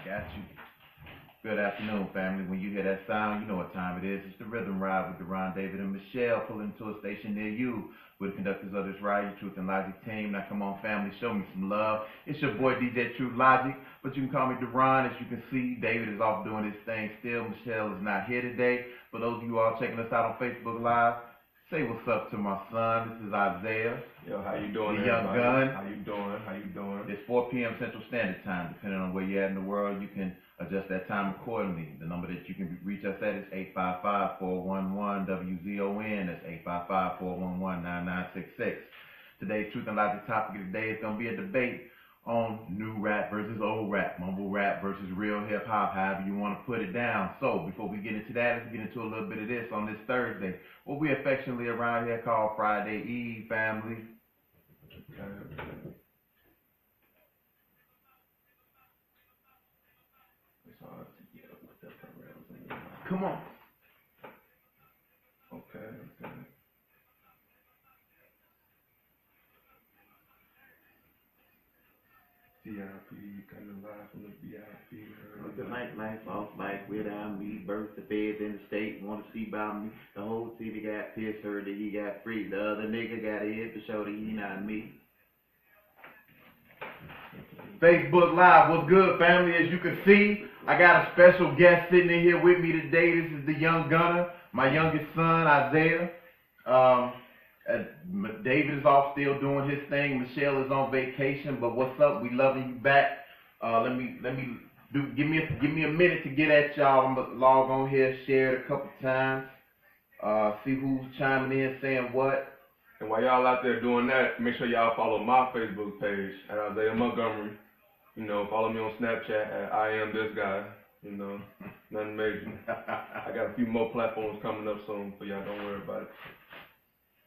Got you. Good afternoon, family. When you hear that sound, you know what time it is. It's the Rhythm Ride with Deron, David, and Michelle pulling into a station near you. We're the conductors of this ride, your Truth and Logic team. Now come on, family, show me some love. It's your boy DJ Truth Logic, but you can call me Deron. As you can see, David is off doing his thing still. Michelle is not here today. For those of you all checking us out on Facebook Live, say what's up to my son. This is Isaiah. Yo, how you doing, the young everybody? gun. How you doing? How you doing? It's 4 p.m. Central Standard Time. Depending on where you're at in the world, you can adjust that time accordingly. The number that you can reach us at is 855-411-WZON. That's 855-411-9966. Today's Truth and Logic topic of the day is going to be a debate on new rap versus old rap, mumble rap versus real hip hop, however you want to put it down. So before we get into that, let's get into a little bit of this on this Thursday, what we affectionately around here call Friday Eve, family. Come on. Okay. VIP, coming live from the VIP. The nightlife off bike without me, birth the feds in the state, want to see about me. The whole city got pissed, heard that he got free. The other nigga got a hit to show that he not me. Facebook Live, what's good, family? As you can see, I got a special guest sitting in here with me today. This is the young gunner, my youngest son, Isaiah. David is off still doing his thing. Michelle is on vacation, but what's up? We loving you back. Give me a minute to get at y'all. I'm gonna log on here, share it a couple times, see who's chiming in, saying what. And while y'all out there doing that, make sure y'all follow my Facebook page at Isaiah Montgomery. You know, follow me on Snapchat at I am this guy. You know, nothing major. I got a few more platforms coming up soon, so y'all don't worry about it.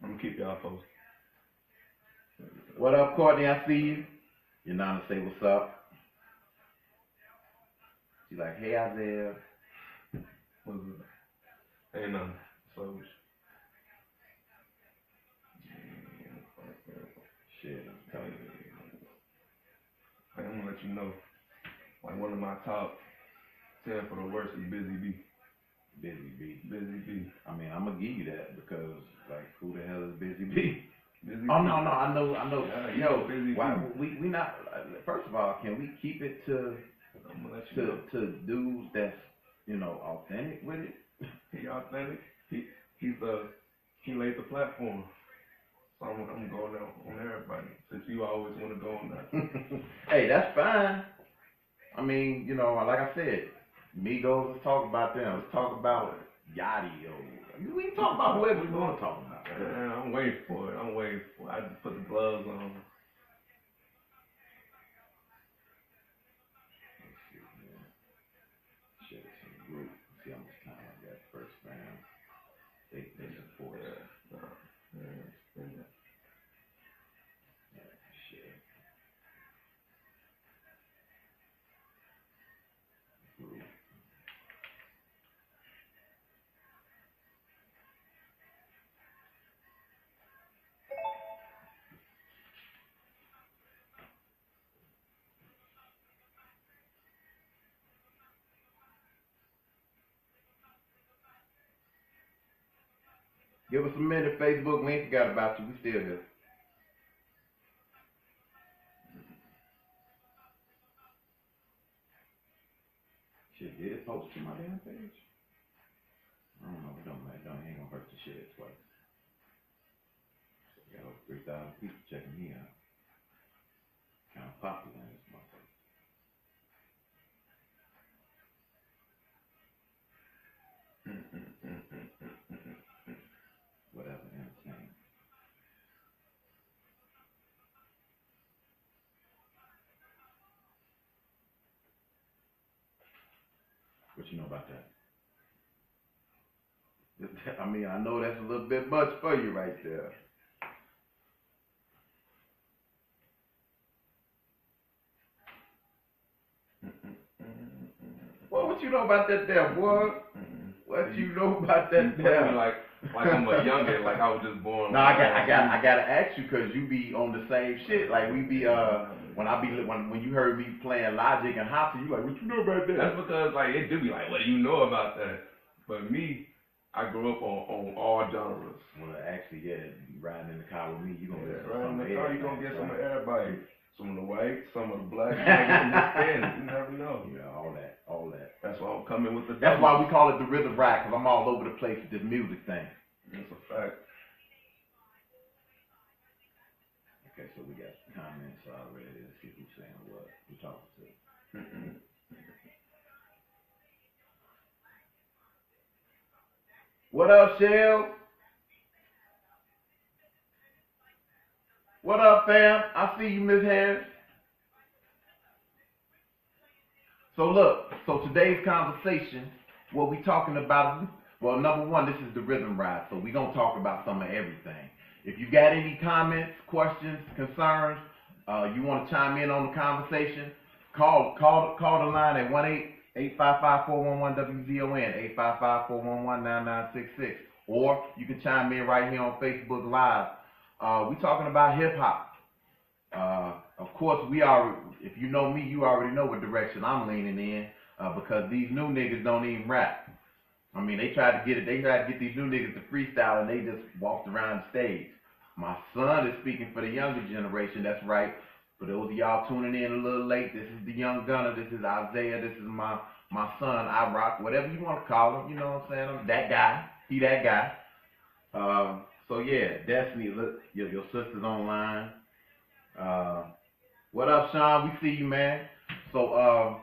I'm gonna keep y'all posted. What up, Courtney? I see you. Your nana say what's up. She's like, hey, Isaiah. What's up? Ain't nothing. So shit, I'm telling you. I'm gonna let you know. Like one of my top 10 for the worst is Busy B. Busy B. Busy B. I mean, I'm gonna give you that because, like, who the hell is Busy B? Busy Oh B. no, I know. Yeah, Yo, Busy why B. we not? First of all, can we keep it to I'm gonna let you know. dudes that's authentic with it? He authentic. He laid the platform. So I'm going out on everybody. Since you always want to go on that. Hey, that's fine. I mean, like I said, Migos, let's talk about them. Let's talk about Yachty. We can talk about whoever we want to talk about. Man, I'm waiting for it. I just put the gloves on. Shit, it's in the group. See how much time I got first round. They support it. Shit. Group. Give us a minute, Facebook. We ain't forgot about you. We still here. Shit, did it post to my damn page? I don't know. It ain't gonna hurt to share it twice. Got over 3,000 people checking me out. Kind of popular in this motherfucker. Whatever, entertainment. What you know about that? I mean, I know that's a little bit much for you right there. Well, what you know about that there, boy? What you know about that? You play me like I'm a youngin, like I was just born. No, I gotta ask you because you be on the same shit. Like we be when you heard me playing Logic and Hopsin, you like, what you know about that? That's because like it do be like, what do you know about that? But me, I grew up on all genres. Well, actually, yeah, riding in the car with me, you gonna get right in some the of car, you everybody, gonna get some of right? everybody. Some of the white, some of the black, you might get some Hispanic. You never know. Yeah, all that. That's why I'm coming with the. That's why we call it the Rhythm Ride, because I'm all over the place with this music thing. That's a fact. Okay, so we got comments already. Let's see who's saying what. Who's talking to? What up, Shell? What up, fam? I see you, Miss Harris. So look, today's conversation, what we talking about, well, number one, this is the Rhythm Ride, so we gonna talk about some of everything. If you got any comments, questions, concerns, you want to chime in on the conversation, call the line at 1-855-411-WZON, 855-411-9966, or you can chime in right here on Facebook Live. We talking about hip hop. Of course, if you know me, you already know what direction I'm leaning in, because these new niggas don't even rap. I mean, they tried to get these new niggas to freestyle, and they just walked around the stage. My son is speaking for the younger generation, that's right. For those of y'all tuning in a little late, this is the Young Gunner, this is Isaiah, this is my son, I Rock, whatever you want to call him, you know what I'm saying? I'm that guy, he that guy. So yeah, Destiny, look, your sister's online. What up, Sean? We see you, man. So,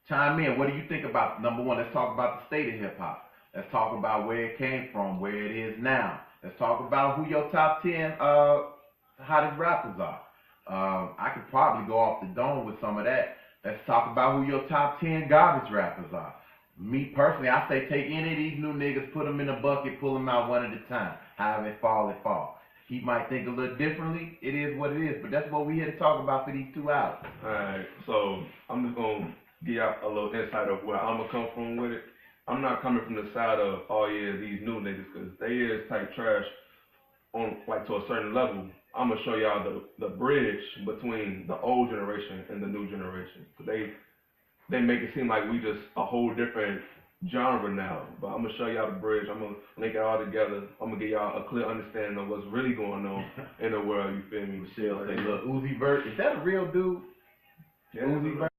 chime in. What do you think about, number one, let's talk about the state of hip-hop. Let's talk about where it came from, where it is now. Let's talk about who your top 10 hottest rappers are. I could probably go off the dome with some of that. Let's talk about who your top 10 garbage rappers are. Me personally, I say take any of these new niggas, put them in a bucket, pull them out one at a time. However it fall, it fall. He might think a little differently. It is what it is. But that's what we're here to talk about for these 2 hours. Alright, so I'm just going to give y'all a little insight of where I'm going to come from with it. I'm not coming from the side of, oh yeah, these new niggas, because they is type trash on, like, to a certain level. I'm going to show y'all the bridge between the old generation and the new generation. They make it seem like we just a whole different genre now, but I'm gonna show y'all the bridge. I'm gonna link it all together. I'm gonna give y'all a clear understanding of what's really going on in the world. You feel me? Michelle say, look, Uzi Vert, is that a real dude? Yeah, Uzi Vert,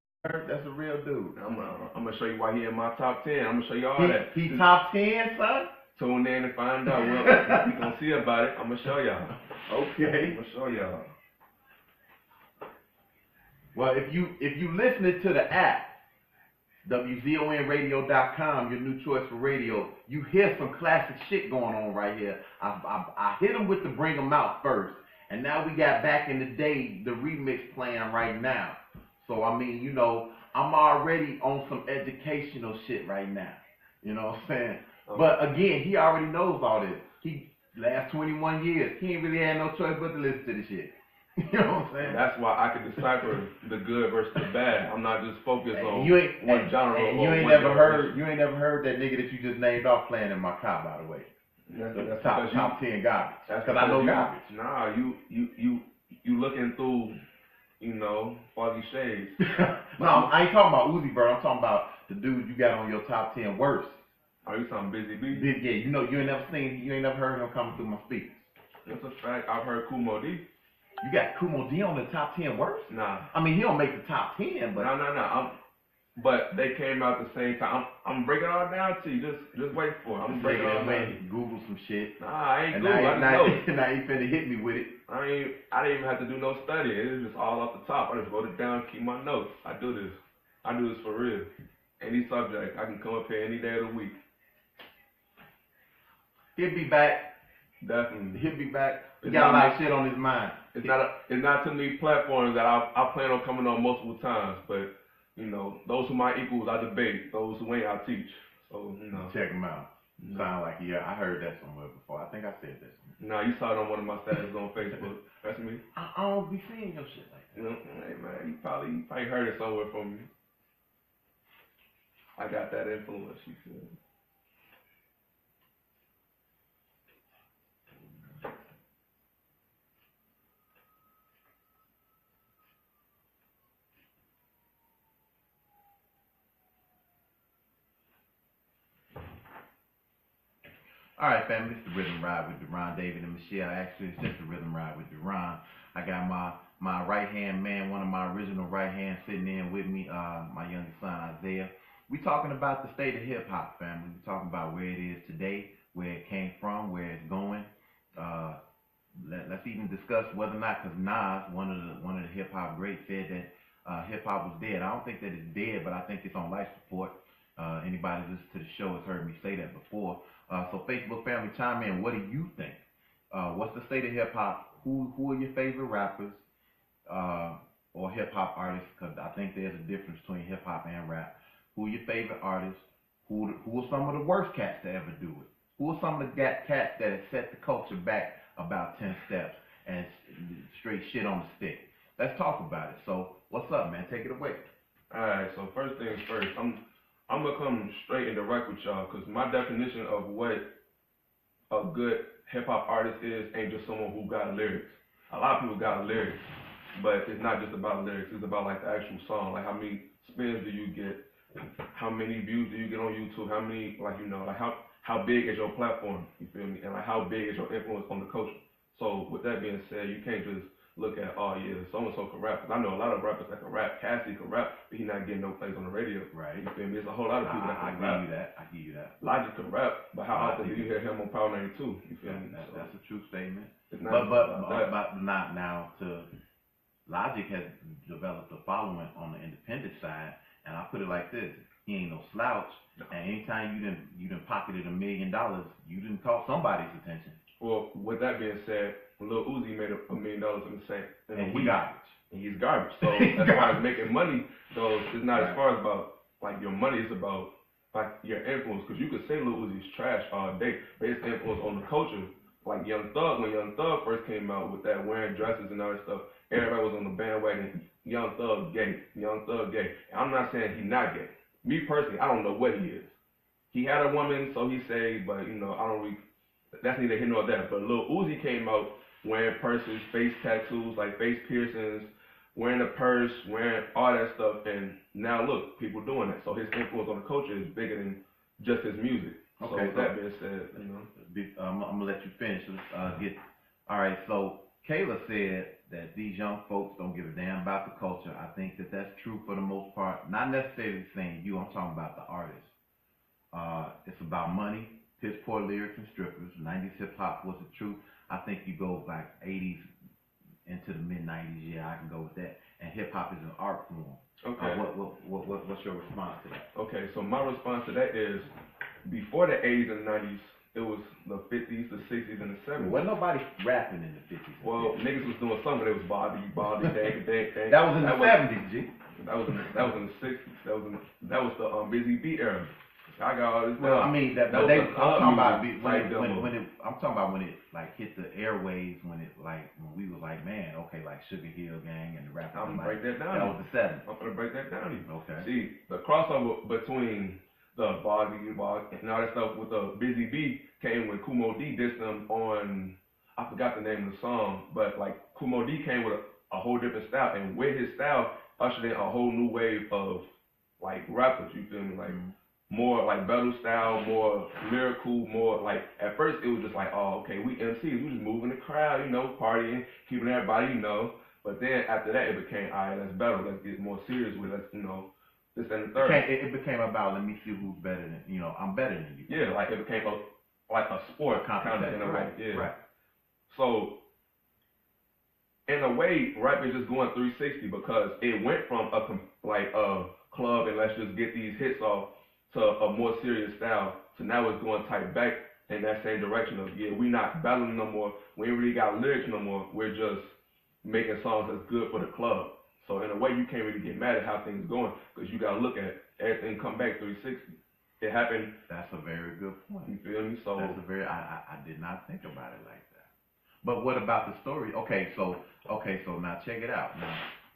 that's a real dude. I'm gonna show you why he in my top 10. I'm gonna show you all that. He top 10, son? Tune in and find out. Well, we gonna see about it. I'm gonna show y'all. Okay. I'm gonna show y'all. Well, if you listening to the app, WZONradio.com, your new choice for radio, you hear some classic shit going on right here. I hit them with the Bring 'em Out first, and now we got Back in the Day, the remix playing right now. So, I mean, you know, I'm already on some educational shit right now. You know what I'm saying? Okay. But again, he already knows all this. Last 21 years, he ain't really had no choice but to listen to the shit. You know what I'm saying? That's why I can decipher the good versus the bad. I'm not just focused on one genre. And you ain't never heard that nigga that you just named off playing in my car, by the way. That's top 10 garbage. That's because I know garbage. Nah, you looking through, you know, foggy shades. No, I ain't talking about Uzi Vert. I'm talking about the dude you got on your top 10 worst. Are you talking Busy B? Yeah, you know, you ain't never heard him coming through my speakers. That's a fact. I've heard Kumo D. You got Kumo D on the top 10 worst? Nah. I mean, he don't make the top 10, but... No. But they came out the same time. I'm breaking it all down to you. Just wait for it. I'm breaking it all down. Google some shit. Nah, I ain't Google. Now you finna hit me with it. I didn't even have to do no studying. It was just all off the top. I just wrote it down, keep my notes. I do this for real. Any subject, I can come up here any day of the week. He'll be back. Definitely. He'll be back. He got a lot of shit on his mind. It's not too many platforms that I plan on coming on multiple times, but you know, those who my equals I debate, those who ain't I teach. So, you know. Check him out. Sound like, yeah, I heard that somewhere before. I think I said that somewhere. Nah, you saw it on one of my statuses on Facebook. That's me. I don't be seeing your shit like that. You know, hey man, you probably heard it somewhere from me. I got that influence, you feel me? All right, family, it's the Rhythm Ride with Deron David and Michelle. Actually, it's just the Rhythm Ride with Deron. I got my right hand man, one of my original right hands, sitting in with me, my youngest son Isaiah. We talking about the state of hip hop, family. We talking about where it is today, where it came from, where it's going. Let's even discuss whether or not, because Nas, one of the hip hop greats, said that hip hop was dead. I don't think that it's dead, but I think it's on life support. Anybody who listens to the show has heard me say that before. So Facebook family, chime in. What do you think? What's the state of hip hop? Who are your favorite rappers or hip hop artists? Because I think there's a difference between hip hop and rap. Who are your favorite artists? Who are some of the worst cats to ever do it? Who are some of the cats that have set the culture back about 10 steps and straight shit on the stick? Let's talk about it. So what's up, man? Take it away. All right. So first things first, I'm gonna come straight and direct with y'all, because my definition of what a good hip hop artist is ain't just someone who got lyrics. A lot of people got lyrics, but it's not just about lyrics. It's about like the actual song. Like how many spins do you get? How many views do you get on YouTube? How many, like, you know, like how big is your platform? You feel me? And like how big is your influence on the culture? So with that being said, you can't just look at, oh yeah, so and so can rap. 'Cause I know a lot of rappers that can rap. Cassie can rap, but he not getting no plays on the radio. Right. You feel me? There's a whole lot of people that can rap. I give you that. Logic can rap, but how often do you hear him on Power 92? You feel me? That's a true statement. It's not But not now. To Logic has developed a following on the independent side, and I put it like this: he ain't no slouch. And anytime you done pocketed $1 million, you didn't caught somebody's attention. Well, with that being said, Lil Uzi made $1 million in the same. And he's garbage. And he's garbage. So as far as making money goes, it's not as far as about like your money. It's about like your influence. Because you could say Lil Uzi's trash all day, but his influence on the culture, like Young Thug, when Young Thug first came out with that wearing dresses and all that stuff, everybody was on the bandwagon. Young Thug gay. Young Thug gay. And I'm not saying he's not gay. Me personally, I don't know what he is. He had a woman, so he say, but you know, I don't really. That's neither here nor there. But Lil Uzi came out wearing purses, face tattoos, like face piercings, wearing a purse, wearing all that stuff, and now look, people doing that. So his influence on the culture is bigger than just his music. Okay. So with that being said, you know, I'm gonna let you finish. Let's get. All right. So Kayla said that these young folks don't give a damn about the culture. I think that that's true for the most part. Not necessarily saying you. I'm talking about the artists. It's about money, piss poor lyrics and strippers. 90s hip hop was the truth. I think you go like 80s into the mid 90s. Yeah, I can go with that. And hip hop is an art form. okay. What's your response to that? Okay, so my response to that is, before the 80s and 90s, it was the 50s, the 60s, and the 70s. Wasn't nobody rapping in the 50s. Well, niggas was doing something. It was Bobby, dang. That was in the 70s, G. That was in the 60s. That was the Busy Beat era. I got all this. Well, I mean, I'm talking about when it like hit the airwaves, when we was like, man, okay, like Sugar Hill Gang and the rappers. I'm gonna break that down. That was the 70s. I'm gonna break that down. Okay. See, the crossover between the Bobby and all that stuff with the Busy Bee came when Kumo D dissed them on, I forgot the name of the song, but like Kumo D came with a whole different style, and with his style ushered in a whole new wave of like rappers. You feel me? Like. More like battle style, more lyrical, more like, at first it was just like, oh, okay, we MCs, we just moving the crowd, you know, partying, keeping everybody, you know. But then after that, it became, all right, let's battle, let's get more serious with it, you know, this and the third. It became about, let me see who's better than, you know, I'm better than you. Yeah, like it became like a sport kind of in a way. Yeah. Right. So, in a way, rap is just going 360 because it went from a club and let's just get these hits off to a more serious style. So now it's going type back in that same direction of, yeah, we not battling no more. We ain't really got lyrics no more. We're just making songs that's good for the club. So in a way, you can't really get mad at how things going because you got to look at everything come back 360. It happened. That's a very good point. You feel me? So that's a very. I did not think about it like that. But what about the story? Okay, so now check it out. Now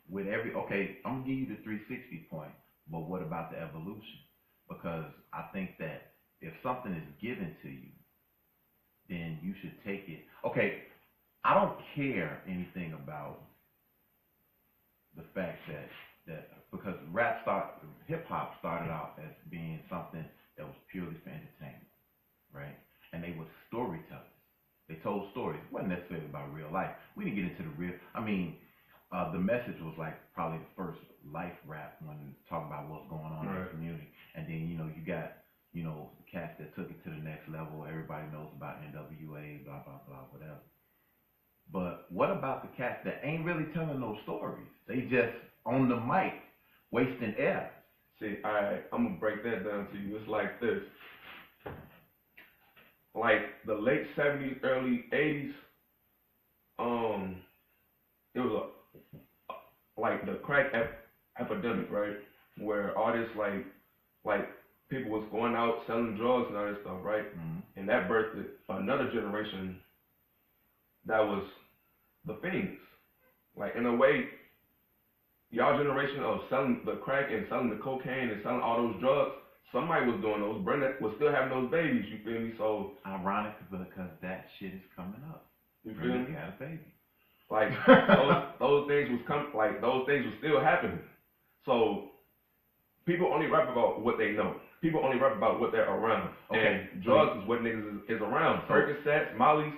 with I'm gonna give you the 360 point. But what about the evolution? Because I think that if something is given to you, then you should take it. Okay, I don't care anything about the fact that because hip hop started out as being something that was purely for entertainment, right? And they would told stories. It wasn't necessarily about real life. We didn't get into the real. I mean, the message was like probably the first life rap when talking about what's going on in the community. And then you got the cats that took it to the next level. Everybody knows about NWA, blah blah blah, whatever. But what about the cats that ain't really telling no stories? They just on the mic wasting air. See, I'm gonna break that down to you. It's like this. Like the late 70s, early 80s, it was like the crack epidemic, right? Where artists like people was going out selling drugs and all that stuff, right? Mm-hmm. And that birthed another generation that was the fiends. Like in a way, y'all generation of selling the crack and selling the cocaine and selling all those drugs, somebody was doing those. Brenda was still having those babies. You feel me? So ironic because that shit is coming up. You feel me? Got a baby. Like those things those things were still happening. So people only rap about what they know. People only rap about what they're around. Okay. And drugs is what niggas is around. Percocets, Molly's,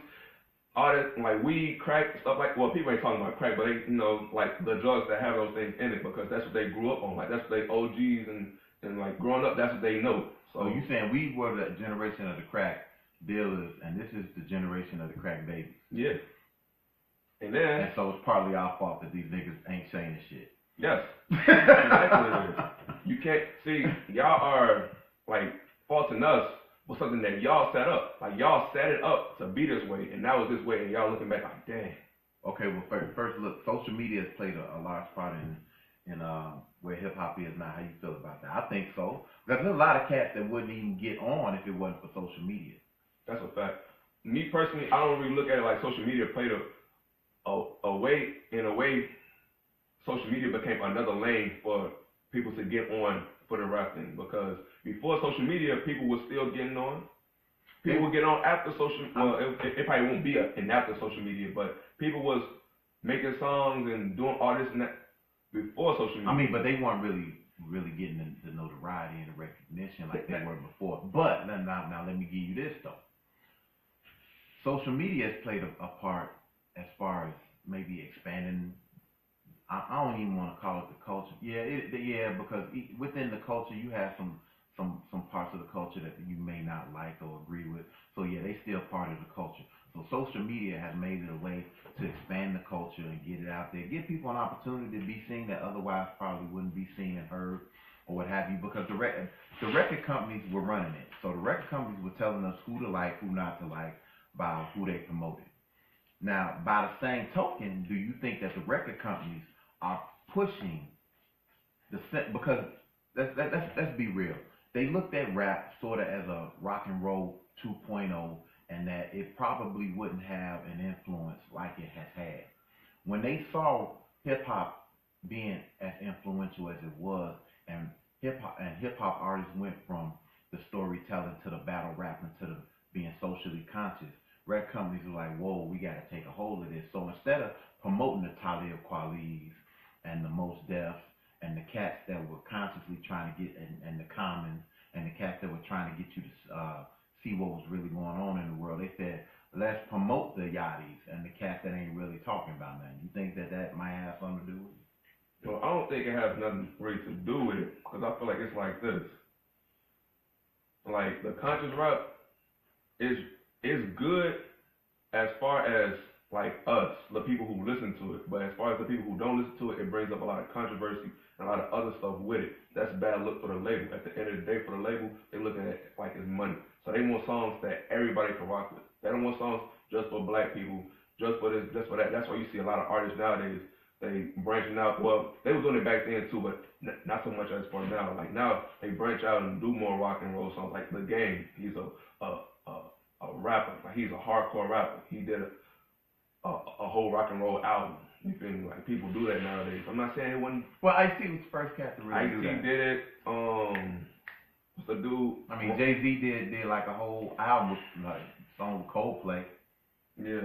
all that, like weed, crack, stuff like. Well, people ain't talking about crack, but they, like the drugs that have those things in it because that's what they grew up on. Like that's what they OGs and like growing up, that's what they know. So you saying we were the generation of the crack dealers, and this is the generation of the crack babies. Yeah. And so it's partly our fault that these niggas ain't saying shit. Yes. Exactly. You can't see y'all are like faulting us for something that y'all set up. Like y'all set it up to be this way, and now it's this way, and y'all looking back like, dang. Okay, well first look, social media has played a large part in where hip hop is now. How you feel about that? I think so. Because there's a lot of cats that wouldn't even get on if it wasn't for social media. That's a fact. Me personally, I don't really look at it like social media played in a way, social media became another lane for people to get on for the rap thing. Because before social media, people were still getting on. People would get on after social. Well, it probably won't be an after social media, but people was making songs and doing all this and that before social media. I mean, but they weren't really getting the notoriety and the recognition like they were before. But now let me give you this though. Social media has played a part as far as maybe expanding. I don't even want to call it the culture. Yeah, because within the culture you have some parts of the culture that you may not like or agree with. So yeah, they still part of the culture. So social media has made it a way to expand the culture and get it out there, give people an opportunity to be seen that otherwise probably wouldn't be seen and heard or what have you. Because the record companies were running it. So the record companies were telling us who to like, who not to like by who they promoted. Now, by the same token, do you think that the record companies are pushing because let's be real. They looked at rap sort of as a rock and roll 2.0, and that it probably wouldn't have an influence like it has had. When they saw hip hop being as influential as it was, and hip hop artists went from the storytelling to the battle rapping to the being socially conscious, record companies were like, whoa, we got to take a hold of this. So instead of promoting the Talib Kweli's and the Mos Defs and the cats that were consciously trying to get, and the Commons and the cats that were trying to get you to see what was really going on in the world, they said, let's promote the Yachties and the cats that ain't really talking about nothing. You think that might have something to do with it? Well, I don't think it has nothing really to do with it, because I feel like it's like this. Like, the conscious rap is good as far as like us, the people who listen to it. But as far as the people who don't listen to it, it brings up a lot of controversy and a lot of other stuff with it. That's a bad look for the label. At the end of the day, for the label, they're looking at it like it's money. So they want songs that everybody can rock with. They don't want songs just for black people, just for this, just for that. That's why you see a lot of artists nowadays, they branching out. Well, they were doing it back then too, but not so much as for now. Like now, they branch out and do more rock and roll songs. Like The Game, he's a rapper. Like he's a hardcore rapper. He did a whole rock and roll album. You feel me? Like people do that nowadays. I'm not saying it wasn't. Well, Ice-T was the first cat to really do that. Ice-T did it. What's the dude? I mean, Jay-Z did like a whole album, like song with Coldplay. Yeah,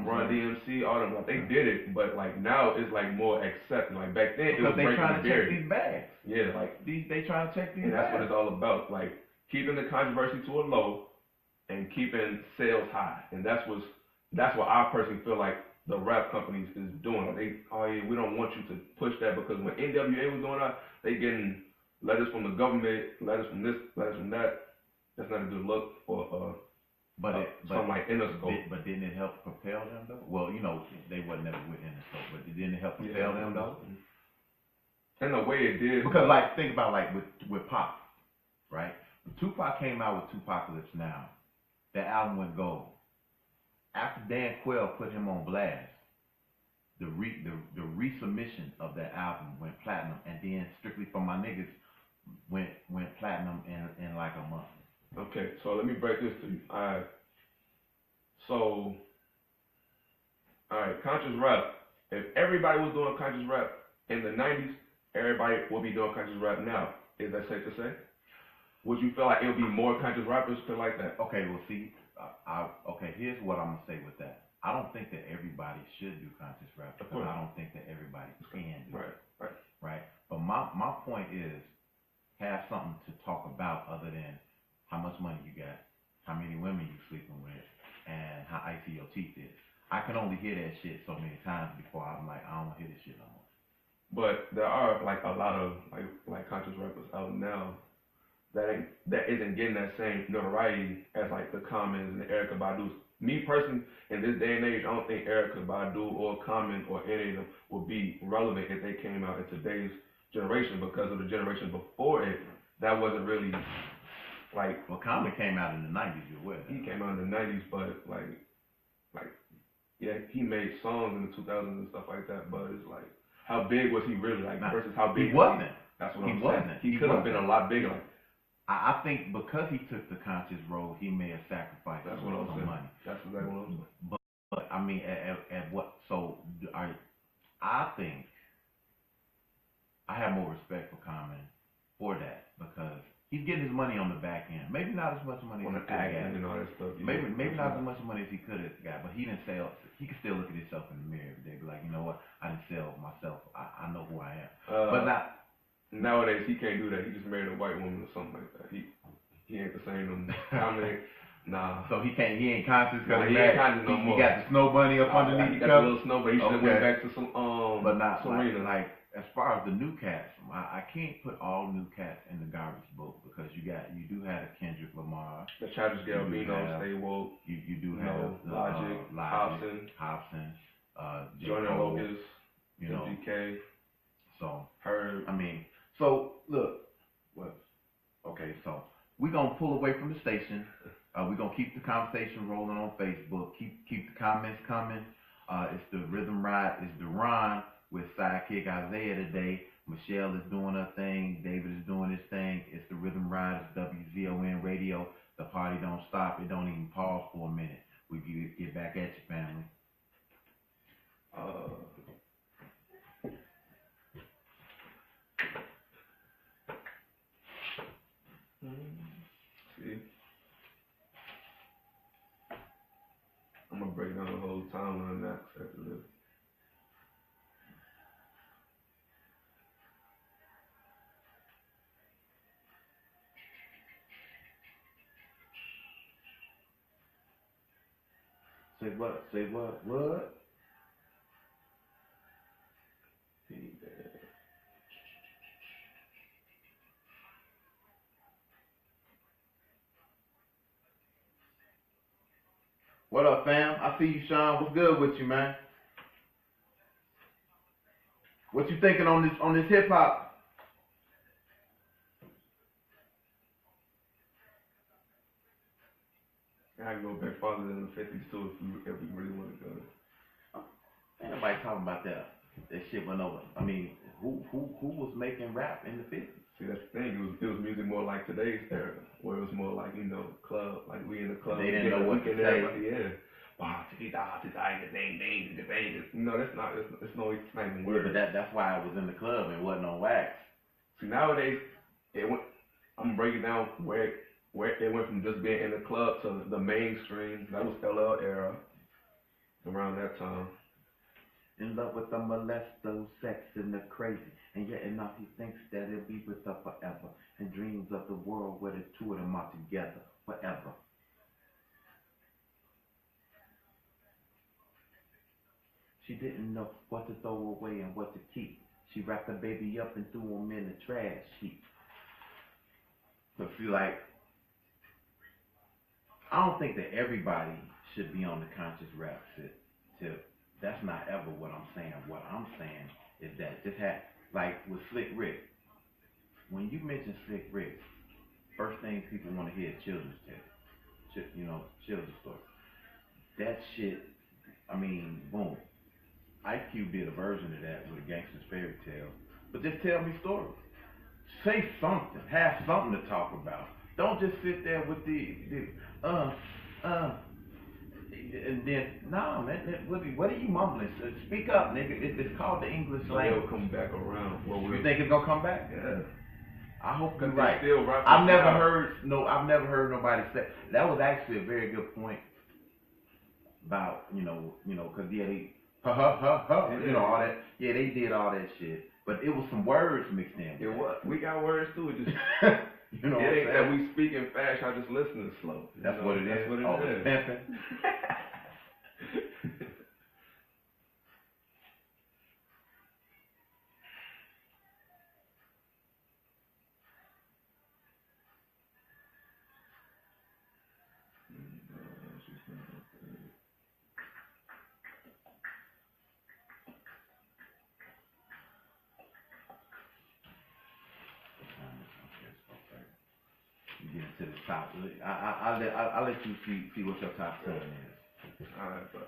Run DMC, all them. Like they did it, but like now it's like more accepted. Like back then it was they breaking trying the to check barrier. these bags. Yeah, like they trying to check these and that's bags. what it's all about. Like keeping the controversy to a low and keeping sales high, and that's what's that's what I personally feel like the rap companies is doing. Like we don't want you to push that, because when NWA was doing that, they getting letters from the government, letters from this, letters from that. That's not a good look for something like Interscope. But didn't it help propel them though? Well, you know, they wasn't never with Interscope, but didn't it help propel them though? In a way, it did. Because like think about like with Pac, right? When Tupac came out with Tupacalypse Now, that album went gold. After Dan Quayle put him on blast, the resubmission of that album went platinum, and then Strictly for My Niggas went platinum in like a month. Okay, so let me break this to you. Alright. So, alright, conscious rap. If everybody was doing conscious rap in the 90s, everybody will be doing conscious rap now. Is that safe to say? Would you feel like it would be more conscious rappers feel like that? Okay, well see, okay, here's what I'm gonna say with that. I don't think that everybody should do conscious rap, because I don't think that everybody can do it. Right. But my point is, have something to talk about other than how much money you got, how many women you sleeping with, and how icy your teeth is. I can only hear that shit so many times before I'm like, I don't want to hear this shit no more. But there are like a lot of like conscious rappers out now that isn't getting that same notoriety as like the Commons and the Erykah Badu's. Me personally, in this day and age, I don't think Erykah Badu or Common or any of them would be relevant if they came out in today's generation, because of the generation before it, that wasn't really like. Well, Common came out in the 90s, you're aware. He came out in the 90s, but yeah, he made songs in the 2000s and stuff like that, but it's like, how big was he really, like, versus how big he wasn't. That's what I'm saying. He could have been a lot bigger. Like, I think because he took the conscious road, he may have sacrificed some money. That's exactly what I'm saying. But I mean, at what? So I think I have more respect for Common for that, because he's getting his money on the back end. Maybe not as much money as he could have got. And all that stuff. Maybe not as much money as he could have got, but he didn't sell. He could still look at himself in the mirror every day, be like, you know what? I didn't sell myself. I know who I am. But not. Nowadays, he can't do that. He just married a white woman or something like that. He ain't the same no more. I mean, nah. So he ain't conscious because he ain't conscious no more. He got the snow bunny up underneath. He got the little snow bunny. He should have went back to some But not Serena. like as far as the new cats, I can't put all new cats in the garbage boat, because you do have a Kendrick Lamar, the Childish Gambino, Stay Woke. You do have Logic, Hobson, Jordan Lopez, you know, MGK. So Herb. I mean, so look, okay, so we're gonna pull away from the station. We're gonna keep the conversation rolling on Facebook. Keep the comments coming. It's the Rhythm Ride. It's Deron with sidekick Isaiah today. Michelle is doing her thing. David is doing his thing. It's the Rhythm Ride. It's WZON Radio. The party don't stop. It don't even pause for a minute. We get back at you, family. See, I'm gonna break down the whole timeline next after this. Say what? Say what? What? What up, fam? I see you, Sean. What's good with you, man? What you thinking on this hip hop? I can go back farther than the 50s too if we really want to go. Ain't nobody talking about that. That shit went over. I mean, who was making rap in the 50s? See, that's the thing. It was music more like today's era, where it was more like, you know, club, like we in the club. They didn't know what to say. Yeah. No, that's not. It's no even word. Yeah, but that's why it was in the club and wasn't on wax. See, nowadays it went. I'm breaking down where it went from just being in the club to the mainstream. That was LL era. Around that time. In love with the molesto, sex and the crazy, and yet enough he thinks that he'll be with her forever, and dreams of the world where the two of them are together forever. She didn't know what to throw away and what to keep. She wrapped the baby up and threw him in the trash heap. So see, like, I don't think that everybody should be on the conscious rap tip. That's not ever what I'm saying. What I'm saying is that just had, like with Slick Rick, when you mention Slick Rick, first thing people want to hear is children's tale, children's story. That shit, I mean, boom. Ice Cube did a version of that with a gangster's fairy tale, but just tell me stories. Say something. Have something to talk about. Don't just sit there with and then, nah, man, what are you mumbling? Speak up, nigga. It's called the English language. It'll come back around. You think it's gonna come back? Yeah. I hope you're right. Still I've never heard nobody say that. Was actually a very good point about because they all that. Yeah, they did all that shit, but it was some words mixed in. It was. We got words too. It just it ain't that we speaking fast. I just listen slow. That's what it is. That's what it is. Pimping. Get into the top. I'll let you see what your top 10 is. All right, bro.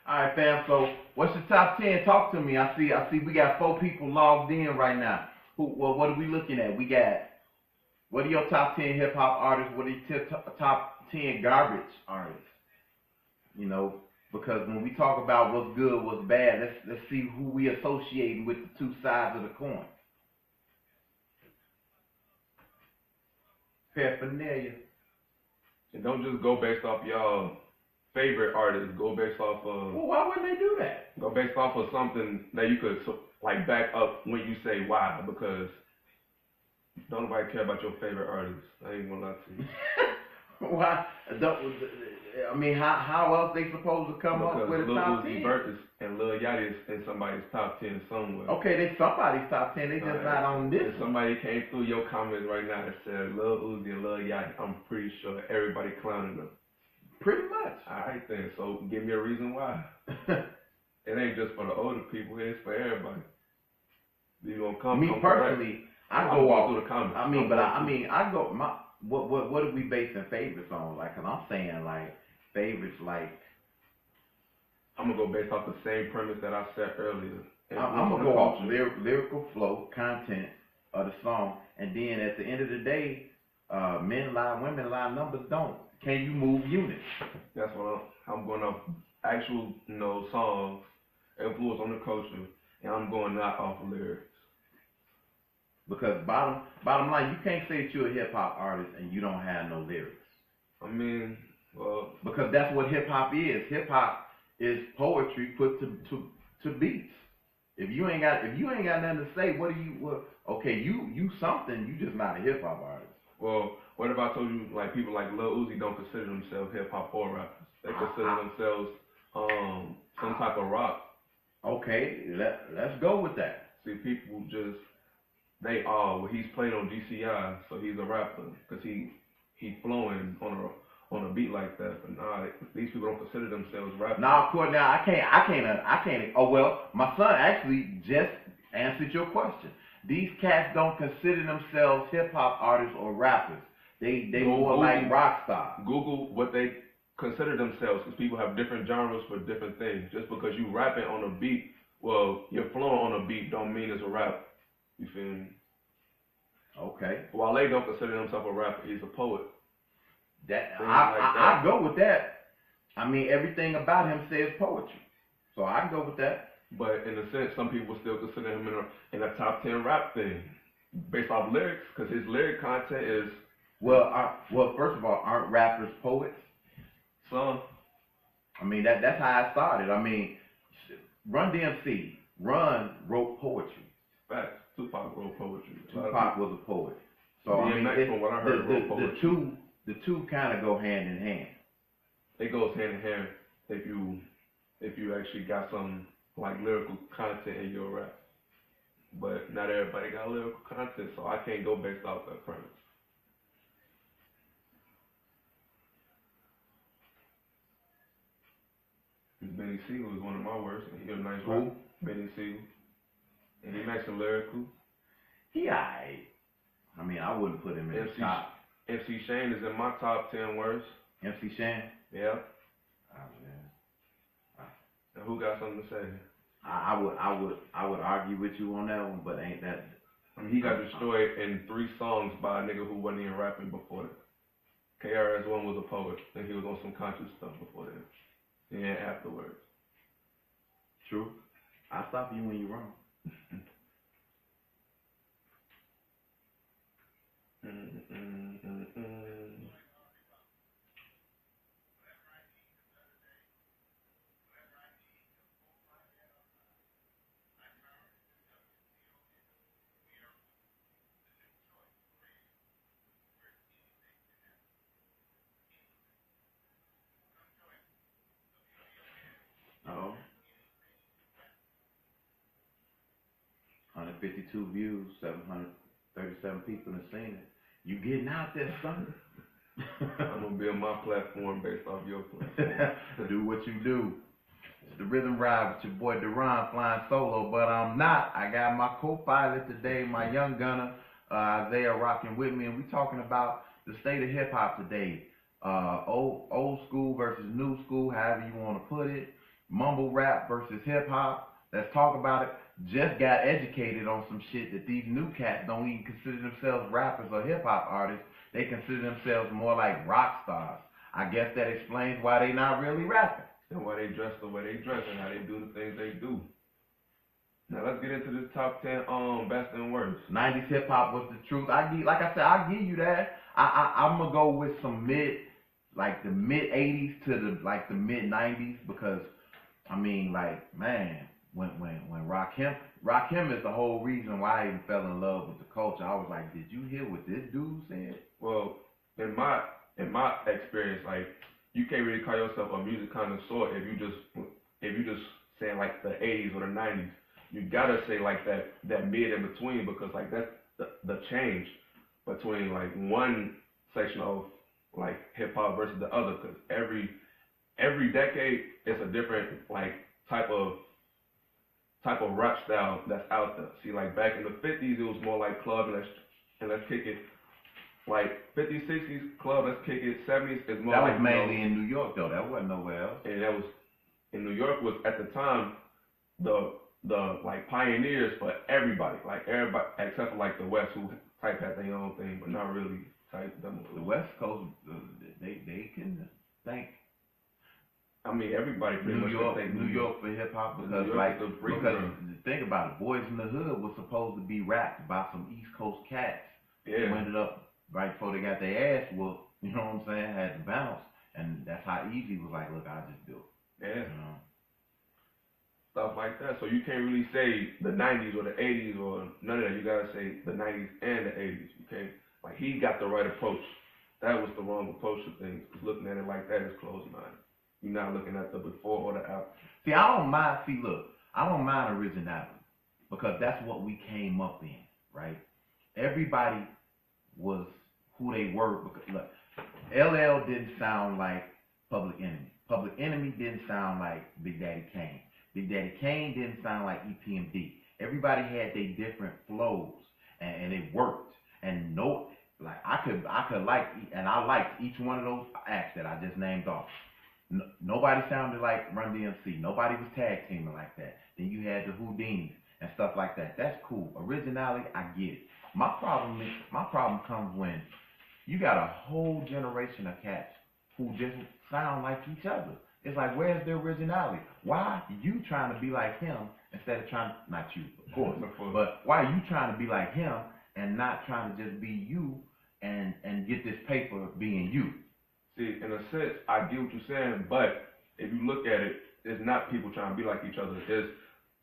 All right, fam. So, what's your top 10? Talk to me. I see. We got 4 people logged in right now. What are we looking at? We got. What are your top 10 hip hop artists? What are your top 10 garbage artists? Because when we talk about what's good, what's bad, let's see who we associating with the two sides of the coin. Paraphernalia. And don't just go based off y'all favorite artists. Go based off of. Well, why wouldn't they do that? Go based off of something that you could like back up when you say why, because don't nobody care about your favorite artists. I ain't gonna lie to you. Why? How else they supposed to come up with a top 10? Lil Uzi Vert and Lil Yachty is in somebody's top 10 somewhere. Okay, they somebody's top 10. They just not on this. If somebody came through your comments right now and said Lil Uzi and Lil Yachty, I'm pretty sure everybody clowning them. Pretty much. All right then. So give me a reason why. It ain't just for the older people. It's for everybody. You gonna come? Me personally, I go off through the comments. I go my. What are we basing favorites on? Like, cause I'm saying like favorites like. I'm gonna go based off the same premise that I said earlier. I'm gonna go off lyrical flow, content of the song, and then at the end of the day, men lie, women lie, numbers don't. Can you move units? That's what I'm going off actual, songs, influence on the culture, and I'm going not off of lyrics. Because bottom line, you can't say that you're a hip hop artist and you don't have no lyrics. Because that's what hip hop is. Hip hop is poetry put to beats. If you ain't got nothing to say, you something, you just not a hip hop artist. Well, what if I told you like people like Lil Uzi don't consider themselves hip hop or rappers? They consider themselves some type of rock. Okay, let's go with that. See, people just he's playing on GCI, so he's a rapper because he he flowing on a beat like that. But nah, these people don't consider themselves rappers. Now, Court, now I can't. Oh well, my son actually just answered your question. These cats don't consider themselves hip hop artists or rappers. They more like rock stars. Google what they consider themselves, because people have different genres for different things. Just because you rapping on a beat, well, you're flowing on a beat, don't mean it's a rap. You feel me? Okay. Wale don't consider himself a rapper. He's a poet. I go with that. I mean, everything about him says poetry, so I can go with that. But in a sense, some people still consider him in a top 10 rap thing based off lyrics, because his lyric content is well. First of all, aren't rappers poets? Some. I mean, that's how I started. I mean, Run DMC, wrote poetry. Facts. Tupac wrote poetry. Tupac was a poet. So I mean, from what I heard, wrote poetry. The two kind of go hand in hand. It goes hand in hand if you actually got some like lyrical content in your rap. But not everybody got lyrical content, so I can't go based off that premise. Benny Siegel is one of my worst, and he's a nice rapper. Benny Siegel. And he's nice and lyrical. He alright. I mean, I wouldn't put him in the top. MC Shane is in my top 10 worst. MC Shane? Yeah. Oh, man. And who got something to say? I would argue with you on that one, but ain't that? I mean, he got destroyed in 3 songs by a nigga who wasn't even rapping before that. KRS-One was a poet, and he was on some conscious stuff before that. And afterwards. True. I'll stop you when you're wrong. Oh. 152 views, 737 people have seen it. You getting out there, son? I'm gonna build my platform based off your platform. Do what you do. It's the Rhythm Ride with your boy Deron flying solo, but I'm not. I got my co-pilot today, my young gunner, Isaiah, rocking with me, and we talking about the state of hip hop today. Old school versus new school, however you want to put it. Mumble rap versus hip hop. Let's talk about it. Just got educated on some shit that these new cats don't even consider themselves rappers or hip hop artists. They consider themselves more like rock stars. I guess that explains why they not really rapping. And why they dress the way they dress and how they do the things they do. Now let's get into this top 10 best and worst. 90s hip hop was the truth. Like I said, I'll give you that. I'm gonna go with some like the mid 80s to the mid 90s, because I mean, like, man, when Rakim is the whole reason why I even fell in love with the culture. I was like, did you hear what this dude said? Well, in my experience, like, you can't really call yourself a music connoisseur if you just saying like the 80s or the 90s. You gotta say like that mid in between, because like that's the change between like one section of like hip hop versus the other, because every decade is a different like type of rap style that's out there. See, like back in the 50s, it was more like club and let's kick it. Like 50s, 60s, club, let's kick it. 70s is more. That like, was mainly in New York though. That wasn't nowhere else. And that was in New York was at the time the like pioneers for everybody, like everybody except for like the West, who type had their own thing, but not really type them. The West Coast, they can thank. I mean, everybody pretty New much York, think New York for hip hop, because think about it, Boys in the Hood was supposed to be rapped by some East Coast cats. Yeah. Who ended up right before they got their ass whooped. You know what I'm saying? Had to bounce, and that's how Easy was like, look, I just do it. Yeah. You know? Stuff like that. So you can't really say the 90s or the 80s or none of that. You gotta say the 90s and the 80s. You can't, like, he got the right approach. That was the wrong approach to things. Because looking at it like that is closed-minded. You're not looking at the before or the after. See, I don't mind originality, because that's what we came up in, right? Everybody was who they were, because look, LL didn't sound like Public Enemy. Public Enemy didn't sound like Big Daddy Kane. Big Daddy Kane didn't sound like EPMD. Everybody had their different flows, and it worked. And no, like I could like, and I liked each one of those acts that I just named off. Nobody sounded like Run DMC. Nobody was tag teaming like that. Then you had the Houdinis and stuff like that. That's cool. Originality, I get it. My problem comes when you got a whole generation of cats who just sound like each other. It's like, where's the originality? Why you trying to be like him instead of trying, not you, of course, but why are you trying to be like him and not trying to just be you and get this paper being you? See, in a sense, I get what you're saying, but if you look at it, it's not people trying to be like each other. It's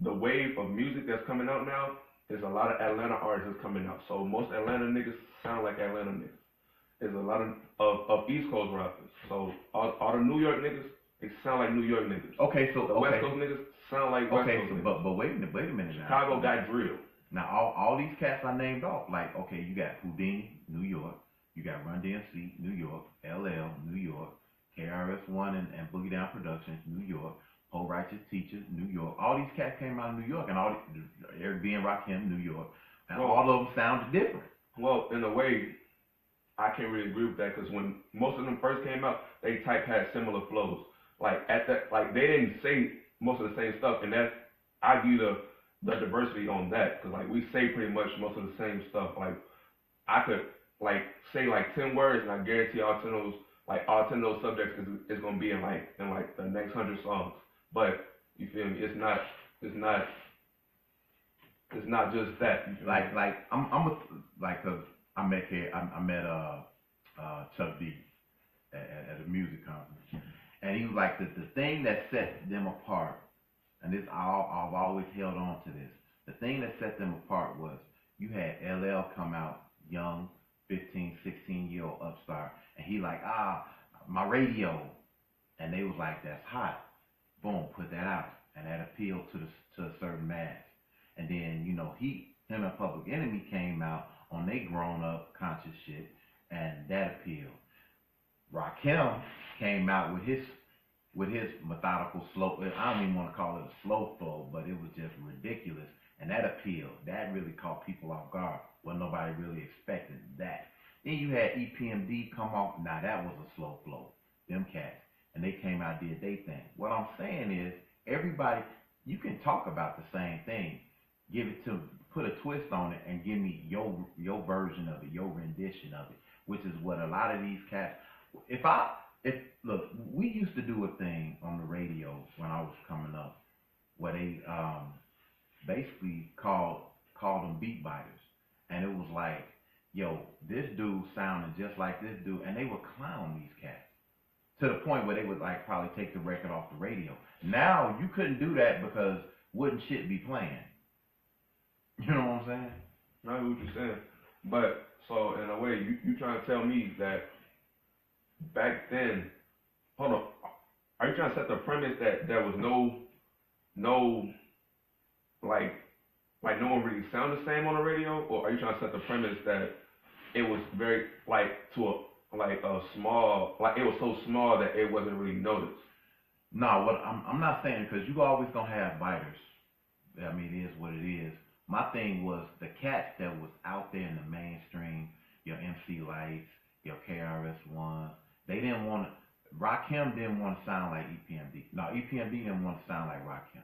the wave of music that's coming out now. There's a lot of Atlanta artists coming out. So most Atlanta niggas sound like Atlanta niggas. There's a lot of East Coast rappers. So all the New York niggas, they sound like New York niggas. Okay, so the West Coast niggas sound like West Coast niggas. But wait a minute now. Chicago got drill. Now all these cats I named off, like, okay, you got Houdini, New York, you got Run DMC, New York, LL, New York, KRS-One and Boogie Down Productions, New York, Poe Righteous Teachers, New York. All these cats came out of New York, and all Eric B and Rakim, New York, and all of them sounded different. Well, in a way, I can't really agree with that because when most of them first came out, they had similar flows. Like they didn't say most of the same stuff, and that I view the diversity on that because like we say pretty much most of the same stuff. Like I could like say like 10 words, and I guarantee all 10 of those subjects is gonna be in like the next 100 songs. But you feel me? It's not just that. Cause I met Chuck D at a music conference, and he was like the thing that set them apart, and this I've always held on to this. The thing that set them apart was you had LL come out young, 15, 16-year-old upstart, and he like my radio, and they was like that's hot. Boom, put that out, and that appealed to a certain mass. And then him and Public Enemy came out on they grown up conscious shit, and that appealed. Rakim came out with his methodical slow. I don't even want to call it a slow flow, but it was just ridiculous, and that appealed. That really caught people off guard. Well, nobody really expected that. Then you had EPMD come off. Now that was a slow flow. Them cats. And they came out, did their thing. What I'm saying is, everybody, you can talk about the same thing, put a twist on it, and give me your version of it, your rendition of it, which is what a lot of these cats. Look, we used to do a thing on the radio when I was coming up, where they basically called them beat biters, and it was like, yo, this dude sounded just like this dude, and they would clown these cats. To the point where they would like probably take the record off the radio. Now you couldn't do that because wouldn't shit be playing. You know what I'm saying? I know what you're saying. But so in a way, you trying to tell me that back then, hold on, are you trying to set the premise that there was no like no one really sounded the same on the radio, or are you trying to set the premise that it was very small, like it was so small that it wasn't really noticed? No, what I'm not saying, because you always gonna have biters. I mean, it is what it is. My thing was the cats that was out there in the mainstream, your MC Lights, your KRS-One, they didn't want to. Rakim didn't want to sound like EPMD. No, EPMD didn't want to sound like Rakim.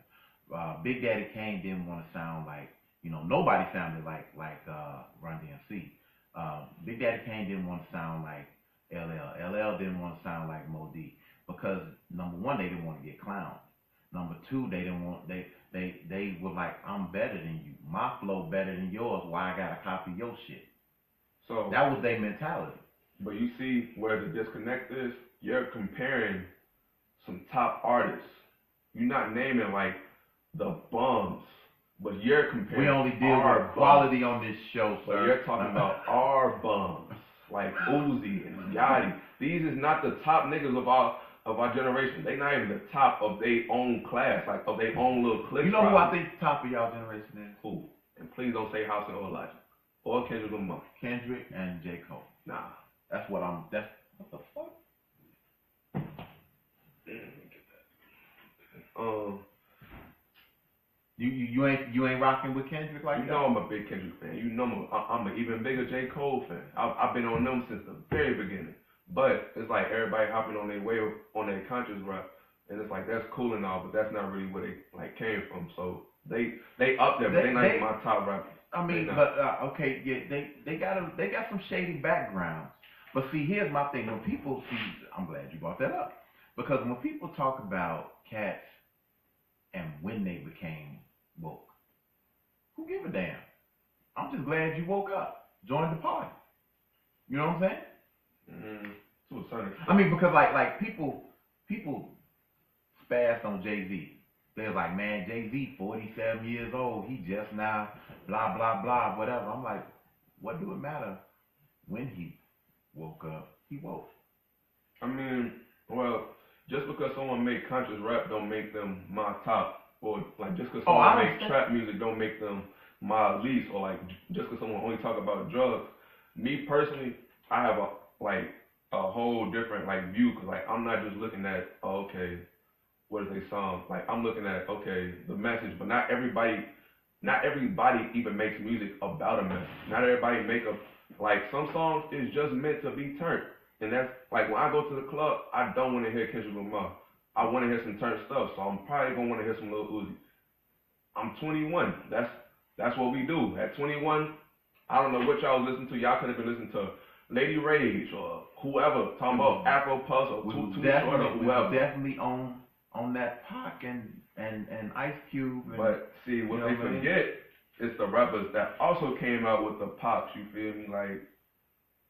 Big Daddy Kane didn't want to sound like, nobody sounded like Run DMC. Big Daddy Kane didn't want to sound like LL. LL didn't want to sound like Mo D, because number one, they didn't want to get clowned. Number two, they were like, I'm better than you. My flow better than yours. Why I gotta copy your shit? So that was their mentality. But you see where the disconnect is? You're comparing some top artists. You're not naming like the bums, but you're comparing. We only deal with quality on this show, sir. But you're talking about our bums, like Uzi and Yachty. These is not the top niggas of our generation. They not even the top of their own class, like of their own little clique. You know who I think the top of y'all generation is? Who? And please don't say House and Logic or Kendrick Lamar. Kendrick and J. Cole. Nah. That's What the fuck? You ain't rocking with Kendrick like you that? know I'm a big Kendrick fan. You know I'm an even bigger J. Cole fan. I've been on them since the very beginning. But it's like everybody hopping on their wave on their conscious rap, and it's like that's cool and all, but that's not really where they like came from. So they up there, but they not even my top rappers. I mean, but okay, yeah, they got some shady backgrounds. But see, here's my thing: when people see, I'm glad you brought that up, because when people talk about cats and when they became woke, who give a damn? I'm just glad you woke up, joined the party. You know what I'm saying? To a certain extent. I mean, because like people spazzed on Jay-Z. They're like, man, Jay-Z, 47 years old, he just now, blah, blah, blah, whatever. I'm like, what do it matter when he woke up? He woke. I mean, well, just because someone make conscious rap don't make them my top, or like just because someone make trap music don't make them my least, or like just because someone only talk about drugs. Me personally, I have a whole different like view, cause like I'm not just looking at okay, what is they song? Like I'm looking at okay the message, but not everybody even makes music about a message. Not everybody make some songs is just meant to be turned, and that's like when I go to the club, I don't want to hear Kendrick Lamar. I want to hear some turned stuff, so I'm probably gonna want to hear some Lil Uzi. I'm 21. That's what we do. At 21, I don't know what y'all was listening to. Y'all could have been listening to Lady Rage or whoever, talking about Afro Puss or Too Short or whoever. We definitely on that Pac and Ice Cube. And, but see, what they forget is the rappers that also came out with the pops. You feel me? Like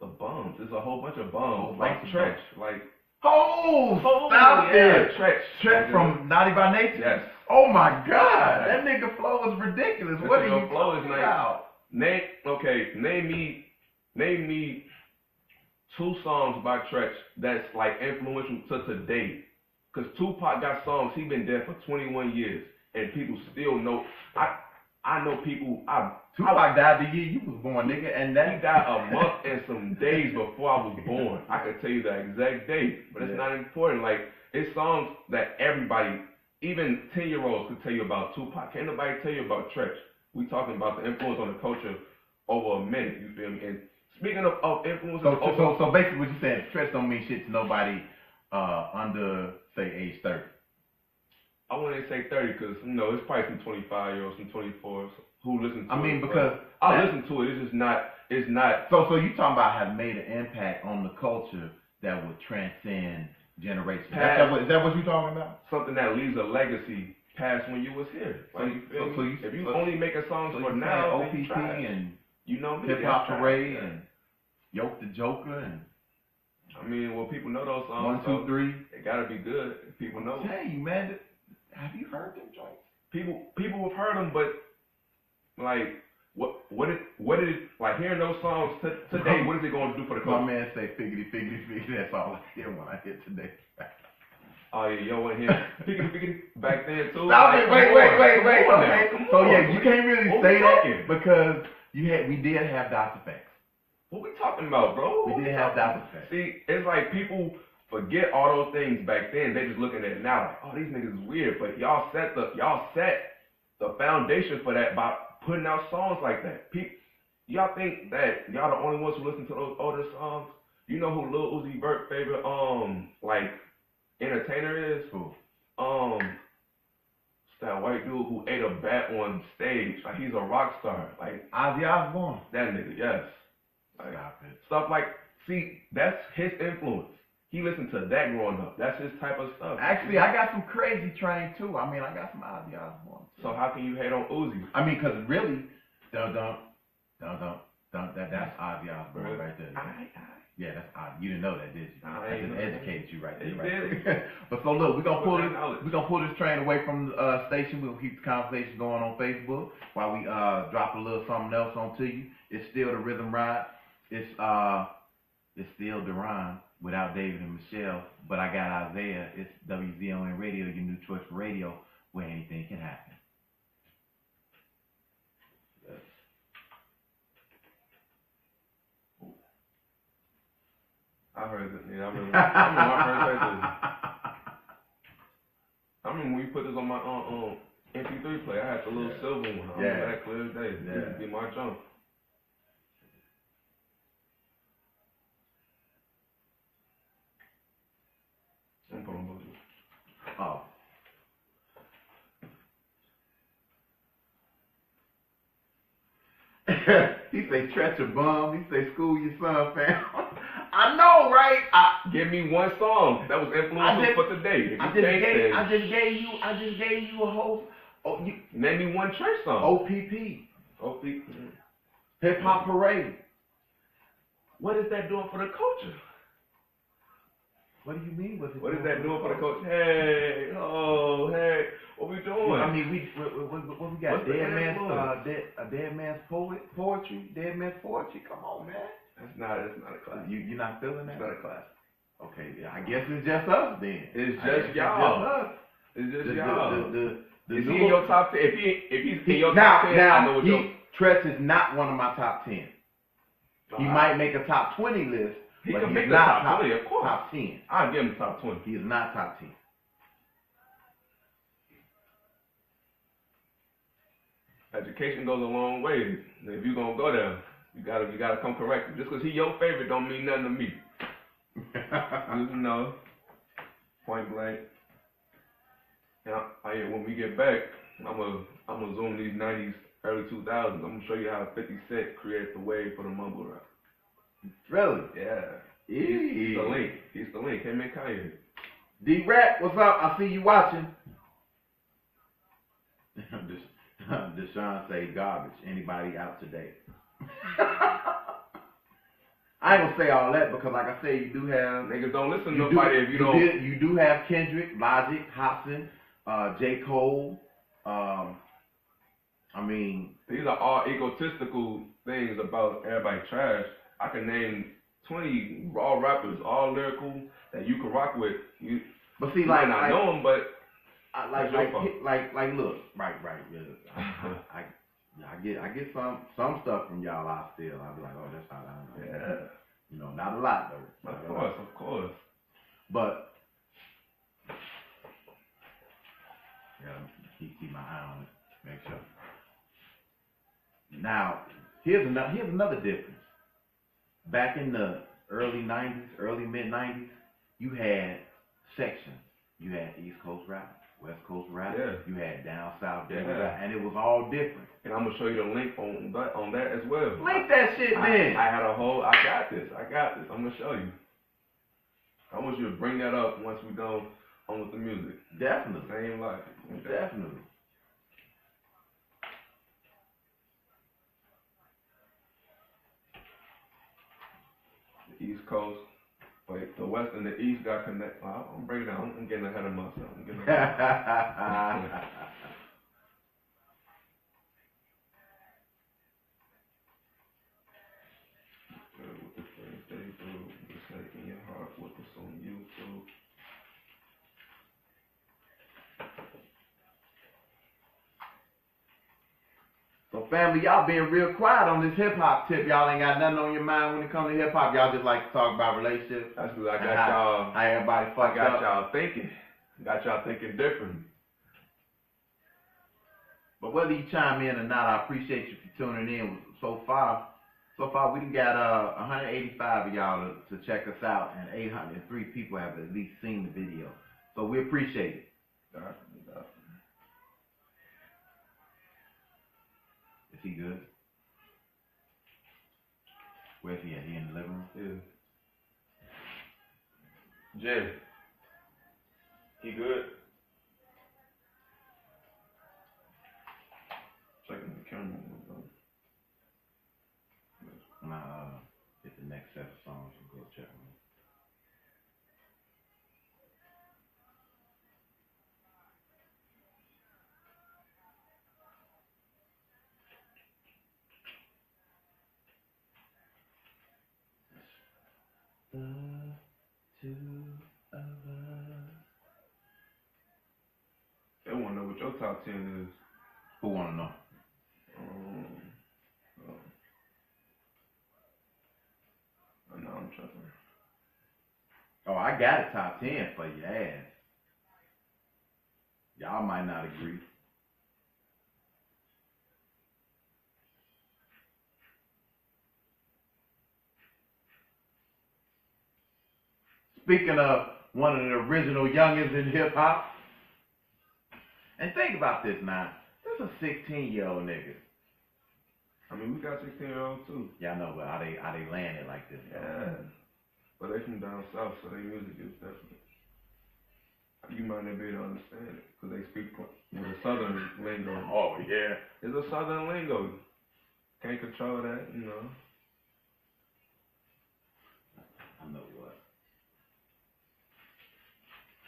the bums. There's a whole bunch of bums. Like Tretch. Like stop there. Tretch from Naughty by Nature. Yes. Oh my God, that nigga flow is ridiculous. What are you talking about? Name me 2 songs by Tretch that's like influential to today. Cause Tupac got songs, he been dead for 21 years, and people still know. I know people. Tupac died the year you was born, nigga, and that he died a month and some days before I was born. I could tell you the exact date, but it's not important. Like it's songs that everybody, even 10-year-olds, could tell you about Tupac. Can't nobody tell you about Tretch. We talking about the influence on the culture over a minute. You feel me? And speaking of influence, so basically, what you saying? Tretch don't mean shit to nobody under say age 30. I wouldn't say 30 because it's probably some 25-year-olds, some 24s who listen to it. I mean, because I listen to it. It's just not. It's not. So you talking about have made an impact on the culture that would transcend generations? Is that what you talking about? Something that leaves a legacy past when you was here. Like, if you only making songs for now, OPP and Hip Hop Parade and Yoke the Joker and. I mean, well, people know those songs. 1, 2, 3. It gotta be good. If people know. Hey, man, have you heard them joints? People have heard them, but like, what did it like hearing those songs today? What is it going to do for the culture? My man say figgity. That's all I hear when I hear today. Oh yeah, yo, want to hear figgity back then too? Stop it! Wait. Okay. So yeah, you can't really say that because we did have DOS effects. What we talking about, bro? We did have DOS effects. See, it's like people forget all those things back then. They just looking at it now like, oh, these niggas is weird. But y'all set the foundation for that by putting out songs like that. Y'all think that y'all the only ones who listen to those older songs? You know who Lil Uzi Vert's favorite like entertainer is? Who? It's that white dude who ate a bat on stage. Like he's a rock star. Like Ozzy Osbourne. That nigga, yes. Like, stop it. Stuff like, see, that's his influence. He listened to that growing up. That's his type of stuff. Actually, I got some Crazy Train too. I mean, I got some Ozzy Osbourne. So how can you hate on Uzi? I mean, because really, that's Ozzy Osbourne right there. Yeah, that's Ozzy. You didn't know that, did you? I just educated you right there. But so look, we're gonna pull this train away from the station. We're gonna keep the conversation going on Facebook while we drop a little something else onto you. It's still the Rhythm Ride. It's still Deron without David and Michelle, but I got Isaiah. It's WZON Radio, your new choice for radio, where anything can happen. Yes. I heard it. Yeah, I remember my first playthrough. I remember when you put this on my MP3 player. I had the little silver one. I remember that clear as day. It used to be my junk. I'm putting on Oh. He say stretch a bum. He say school your son, fam. I know, right? Give me one song that was influential for today. I just gave you a whole. Oh, you name me one Trey song. OPP. OPP. Hip Hop Parade. What is that doing for the culture? What do you mean? What is that doing for the culture? Hey, what we doing? I mean, what we got? Dead man's poetry. Dead man's poetry. Come on, man. That's not a class. You're not feeling that? It's not a class. Okay, yeah, I guess it's just us then. It's just y'all. It's just y'all. Is he in your top 10? If he's in your top 10, I know what Tress is not one of my top 10. He might make a top 20 list. He but can he's make the not top 20, of course. Top 10. I'll give him the top 20. He is not top 10. Education goes a long way. If you're gonna go there, you gotta come correct. Just because he your favorite don't mean nothing to me. You know, point blank. And when we get back, I'm gonna zoom these 90s, early 2000s. I'm gonna show you how 50 Cent created the wave for the mumble rap. Really? Yeah. He's the link. He's the link. Him and Kanye. D-Rap, what's up? I see you watching. Deshaun say garbage. Anybody out today? I ain't gonna say all that because, like I say, you do have niggas don't listen to nobody if you don't. You do have Kendrick, Logic, Hopsin, J. Cole. I mean, these are all egotistical things about everybody trash. I can name 20 raw rappers, all lyrical that you can rock with. But see, like I know them, but look, right, yeah. I get some stuff from y'all. I'll be like, oh, that's how I know. Yeah. You know, not a lot though. Of course. But yeah, keep my eye on it. Make sure. Now, here's another difference. Back in the early 90s, early mid 90s, you had sections. You had East Coast rap, West Coast rap. Yeah. You had down south rap, and it was all different. And I'm gonna show you the link on that as well. Link that shit, man. I got this. I'm gonna show you. I want you to bring that up once we go on with the music. Definitely. Same life. Okay. Definitely. The East Coast. Wait, the West and the East got connected. I'm bringing it down. I'm getting ahead of myself. With the friends they do, just like in your heart, with us on YouTube. So family, y'all being real quiet on this hip hop tip. Y'all ain't got nothing on your mind when it comes to hip hop. Y'all just like to talk about relationships. That's because I got y'all. How everybody fucked up. Y'all thinking. Got y'all thinking different. But whether you chime in or not, I appreciate you for tuning in. So far we done got 185 of y'all to check us out, and 803 people have at least seen the video. So we appreciate it. Is he good? Where's he at? He in the living room? Yeah. Jay. He good? Checking the camera. When I hit the next set of songs, we'll go check them. The two of us. They want to know what your top 10 is. Who want to know? I know I'm tripping. Oh, I got a top 10 for your ass. Y'all might not agree. Speaking of one of the original youngins in hip hop, and think about this now. This is a 16-year-old nigga. I mean, we got 16-year-olds too. Yeah, I know, but how they landed like this? Yeah. But they from down south, so their music is different. You might not be able to understand it, because they speak with a southern lingo. Oh, yeah. It's a southern lingo. Can't control that, you know. I know what.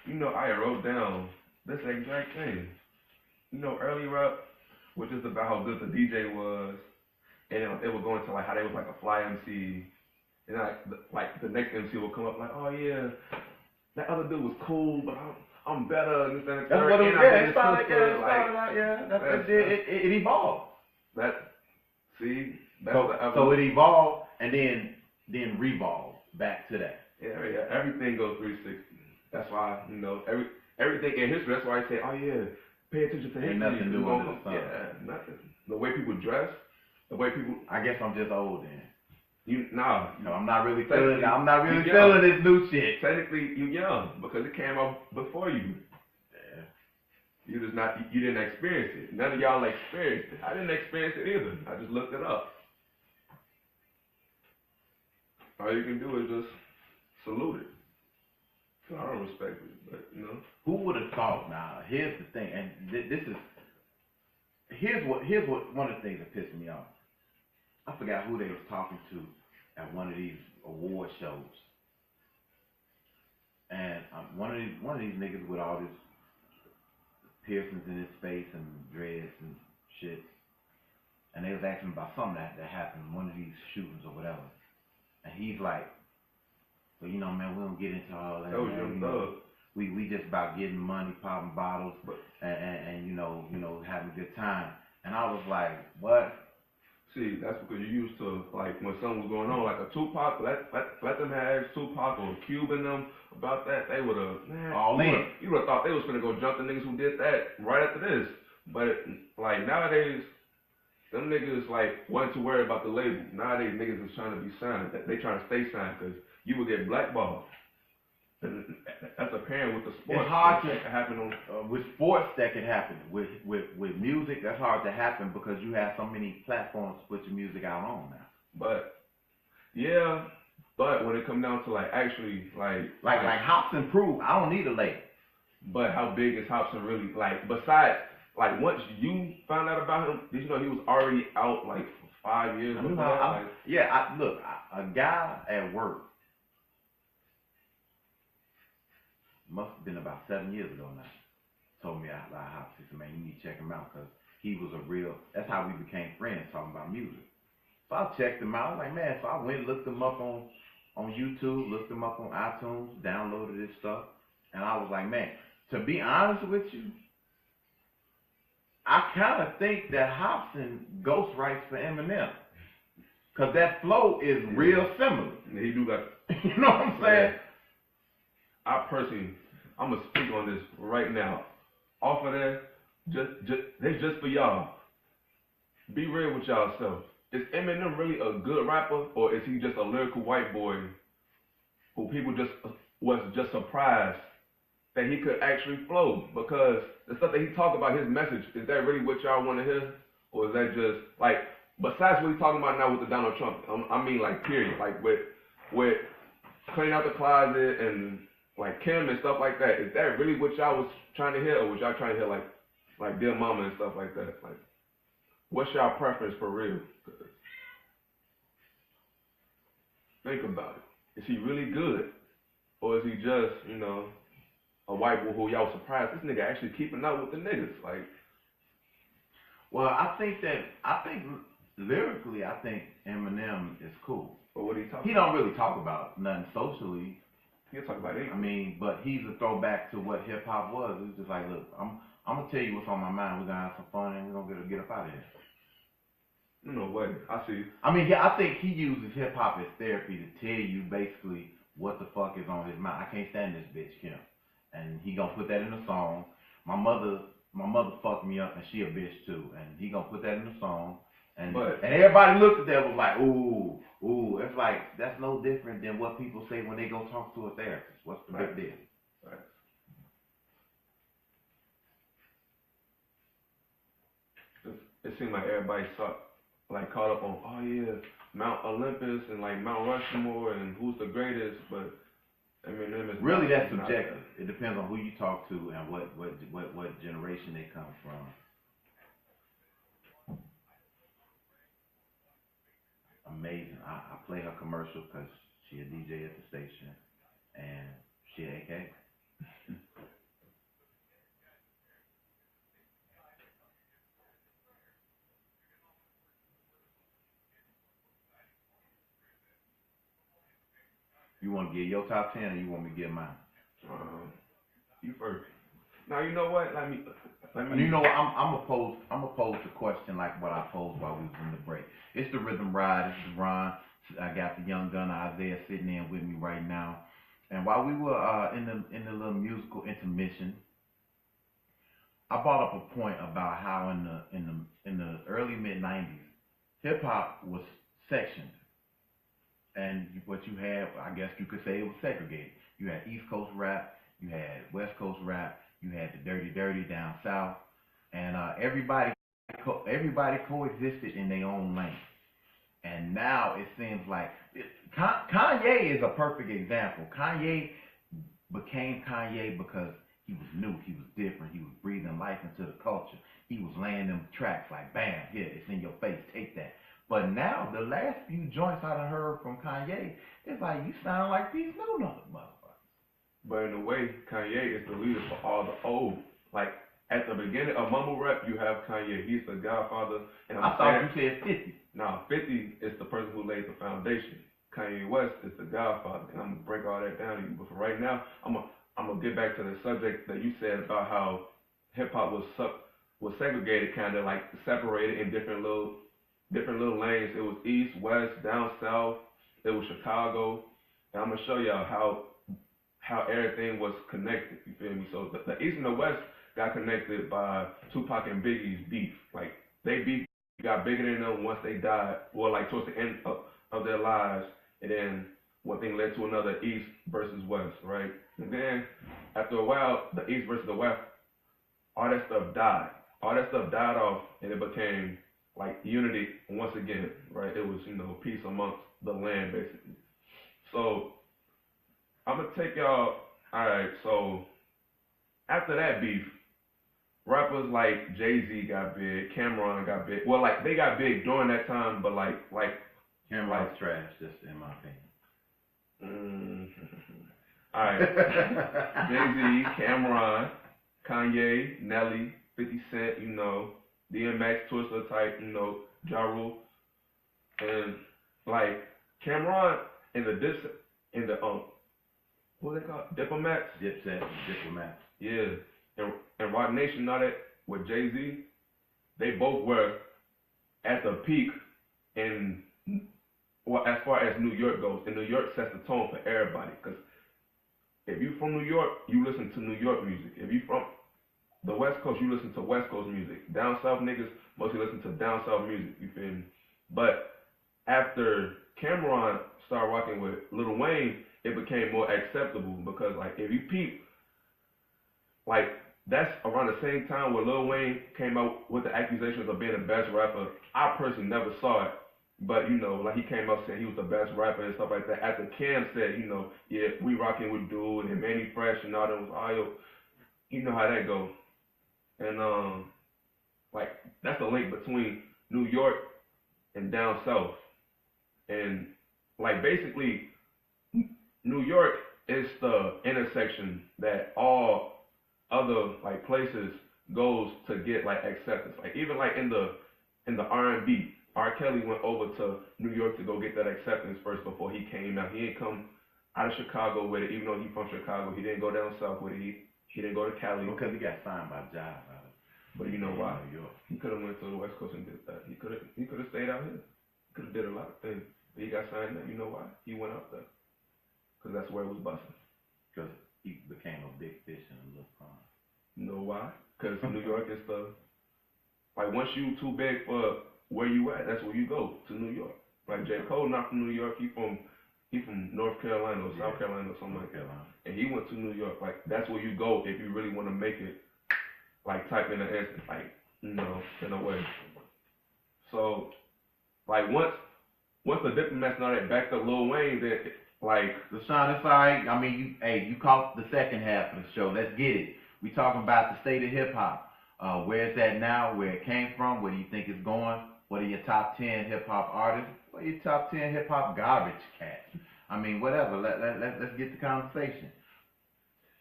You know, I wrote down this exact thing. You know, early rap was just about how good the DJ was, and it would go into like how they was like a fly MC, and like the next MC would come up like, oh yeah, that other dude was cool, but I'm better. And this, and That's what it was. It started out. It evolved. So it evolved and then revolved back to that. Yeah. Everything goes 360. That's why, you know, everything in history. That's why I say, oh yeah, pay attention to history. Ain't nothing new under the sun. Yeah, nothing. The way people dress, the way people. I guess I'm just old then. No, I'm not really feeling. I'm not really feeling this new shit. Technically, you young because it came out before you. Yeah. You didn't experience it. None of y'all experienced it. I didn't experience it either. I just looked it up. All you can do is just salute it. I don't respect it, but you know. Who would have thought? Now, here's the thing, and here's what one of the things that pissed me off. I forgot who they was talking to at one of these award shows, and one of these niggas with all this piercings in his face and dreads and shit, and they was asking about something that happened, one of these shootings or whatever, and he's like, well, you know, man, we don't get into all that. That was Young Thug. We just about getting money, popping bottles, and you know, having a good time. And I was like, what? See, that's because you used to, like, when something was going on, like a Tupac, let them have Tupac or Cube in them about that, they would have, man, all in. You would have thought they was going to go jump the niggas who did that right after this. But, like, nowadays, them niggas, like, wasn't too worried about the label. Nowadays, niggas is trying to be signed. They trying to stay signed because you would get blackballed. And that's apparent with the sports. It's hard to happen on with sports. That can happen with music. That's hard to happen because you have so many platforms to put your music out on now. But yeah, but when it comes down to like actually like Hopsin proved, I don't need a label. But how big is Hopsin really? Like besides, like once you found out about him, did you know he was already out like for 5 years? Look, a guy at work. Must have been about 7 years ago now. Told me about Hopsin. He said, man, you need to check him out because he was a real. That's how we became friends, talking about music. So I checked him out. I was like, man. So I went and looked him up on YouTube, looked him up on iTunes, downloaded his stuff, and I was like, man. To be honest with you, I kind of think that Hopsin ghostwrites for Eminem because that flow is real similar. Yeah, he do got. You know what I'm saying? Yeah. I personally, I'm gonna speak on this right now. Off of that, that's just for y'all. Be real with y'all. Is Eminem really a good rapper, or is he just a lyrical white boy who people was just surprised that he could actually flow? Because the stuff that he talked about, his message, is that really what y'all want to hear, or is that just like besides what he's talking about now with the Donald Trump? I mean, like period, like with cleaning out the closet and like Kim and stuff like that. Is that really what y'all was trying to hear, or was y'all trying to hear like Dear Mama and stuff like that? Like, what's y'all preference for real? Think about it. Is he really good, or is he just, you know, a white boy who y'all surprised this nigga actually keeping up with the niggas? Like, well, I think lyrically, I think Eminem is cool. But what he talk? He don't really talk about nothing socially. He'll talk about anything. I mean, but he's a throwback to what hip hop was. It's just like, look, I'm gonna tell you what's on my mind. We're gonna have some fun and we're gonna get up out of here. No way. I see. I mean, yeah, I think he uses hip hop as therapy to tell you basically what the fuck is on his mind. I can't stand this bitch, Kim. And he gonna put that in the song. My mother fucked me up and she a bitch too. And he gonna put that in the song. And everybody looked at that was like, ooh, ooh. It's like, that's no different than what people say when they go talk to a therapist. What's the big deal? Right. It seemed like everybody caught up on, oh yeah, Mount Olympus and like Mount Rushmore and who's the greatest, but I mean, really that's subjective. It depends on who you talk to and what generation they come from. Amazing. I play her commercial because she a DJ at the station and she AK. You want to get your top 10 or you want me to get mine? You first. Now you know what? Let me. You know what? I'm opposed to question like what I posed while we was in the break. It's the Rhythm Ride. It's the Ron. I got the young gunner Isaiah sitting in with me right now. And while we were in the little musical intermission, I brought up a point about how in the early mid '90s, hip hop was sectioned. And what you had, I guess you could say it was segregated. You had East Coast rap, you had West Coast rap, you had the dirty down south, and everybody coexisted in their own lane. And now it seems like Kanye is a perfect example. Kanye became Kanye because he was new, he was different, he was breathing life into the culture. He was laying them tracks like, bam, here, it's in your face, take that. But now, the last few joints I done heard from Kanye, it's like, you sound like these new motherfuckers. But in a way, Kanye is the leader for all the old. Like, at the beginning of mumble rap, you have Kanye. He's the godfather. And I thought you said 50. No, 50 is the person who laid the foundation. Kanye West is the godfather. And I'm going to break all that down to you. But for right now, I'm going to get back to the subject that you said about how hip-hop was segregated, kind of like separated in different little lanes. It was East, West, down South. It was Chicago. And I'm going to show y'all how everything was connected. You feel me? So the East and the West got connected by Tupac and Biggie's beef. Like, they beef got bigger than them once they died, or like towards the end of their lives. And then one thing led to another, East versus West, right? And then after a while, the East versus the West, all that stuff died. All that stuff died off, and it became like unity once again, right? It was, peace amongst the land, basically. So I'm gonna take y'all. All right. So after that beef, rappers like Jay-Z got big, Cameron got big. Well, like they got big during that time, but like Cameron's trash, just in my opinion. All right. Jay-Z, Cameron, Kanye, Nelly, 50 Cent, DMX, Twister type, Ja Rule, and like Cameron and what they call Diplomats? Diplomats. Yeah, and Roc Nation and all that with Jay-Z, they both were at the peak in, well, as far as New York goes, and New York sets the tone for everybody. Because if you from New York, you listen to New York music. If you from the West Coast, you listen to West Coast music. Down South niggas mostly listen to down South music, you feel me? But after Cameron started rocking with Lil Wayne, it became more acceptable because, like, if you peep, like, that's around the same time where Lil Wayne came out with the accusations of being the best rapper. I personally never saw it, but, like, he came out saying he was the best rapper and stuff like that. After Cam said, yeah, we rocking with Dude and Manny Fresh and all them, you know how that goes. And, like, that's the link between New York and down south. And, like, basically, New York is the intersection that all other, like, places goes to get, like, acceptance. Like, even, like, in the R&B, R. Kelly went over to New York to go get that acceptance first before he came out. He didn't come out of Chicago with it, even though he's from Chicago. He didn't go down south with it. He didn't go to Cali. Because he got signed by Jive. But you know why? He could have went to the West Coast and did that. He could have stayed out here. He could have did a lot of things. But he got signed there. You know why? He went out there. because that's where it was busting. Because he became a big fish in a little pond. You know why? Because New York is like once you too big for where you at, that's where you go, to New York. Like J. Cole not from New York, he from North Carolina or South Carolina or something like that. And he went to New York. Like that's where you go if you really want to make it, like type in an instant, like, you know, in a way. So like once the Diplomats and all that backed up Lil Wayne, then like LaShawn, it's alright. I mean, you caught the second half of the show. Let's get it. We talking about the state of hip hop. Where it's at now, where it came from, where do you think it's going? What are your top 10 hip hop artists? What are your top 10 hip hop garbage cats? I mean, whatever. Let's get the conversation.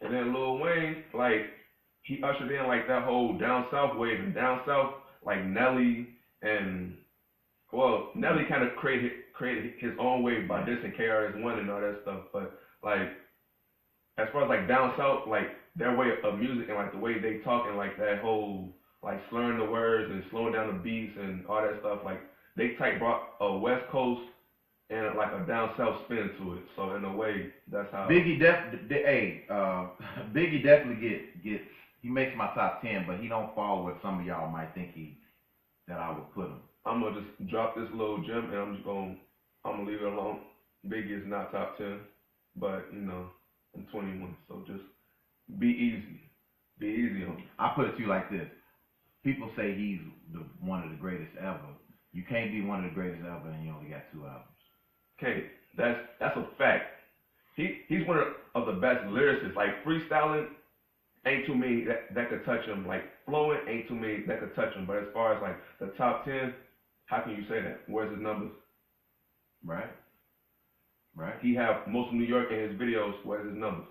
And then Lil Wayne, like, he ushered in like that whole down south wave, and down south, like Nelly and, well, Nelly kind of created his own wave by dissing KRS-One and all that stuff. But like, as far as like down south, like their way of music and like the way they talk and like that whole like slurring the words and slowing down the beats and all that stuff, like they type brought a West Coast and like a down south spin to it. So in a way, that's how Biggie Biggie definitely gets he makes my top 10, but he don't fall where some of y'all might think that I would put him. I'm gonna just drop this little gem and I'm gonna leave it alone. Biggie is not top 10, but you know, I'm 21, so just be easy. Be easy on me. I put it to you like this. People say he's one of the greatest ever. You can't be one of the greatest ever and you only got 2 albums. Okay, that's a fact. He's one of the best lyricists. Like freestyling, ain't too many that could touch him. Like flowing, ain't too many that could touch him. But as far as like the top 10, how can you say that? Where's his numbers? Right. He have most of New York in his videos. Where's his numbers?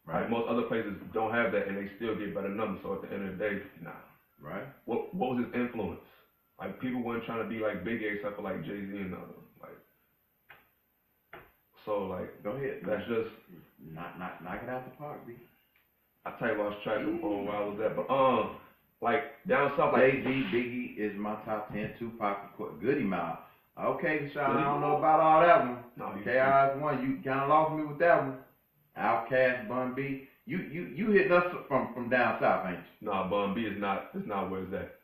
Right. Like most other places don't have that, and they still get better numbers. So at the end of the day, nah. Right. What was his influence? Like people weren't trying to be like Big A except for like Jay-Z and others. Like, so like, Go ahead. that's just knock it out the park, B. I tell you, lost track of where I was at, but like down south, like Jay-Z, Biggie is my top 10. Tupac, Goody Mob. Okay, Deshaun, I don't know about all that one. No, KRS-One, you kind of lost me with that one. Outkast, Bun B. You hitting us from down south, ain't you? Nah, Bun B is not where it's at.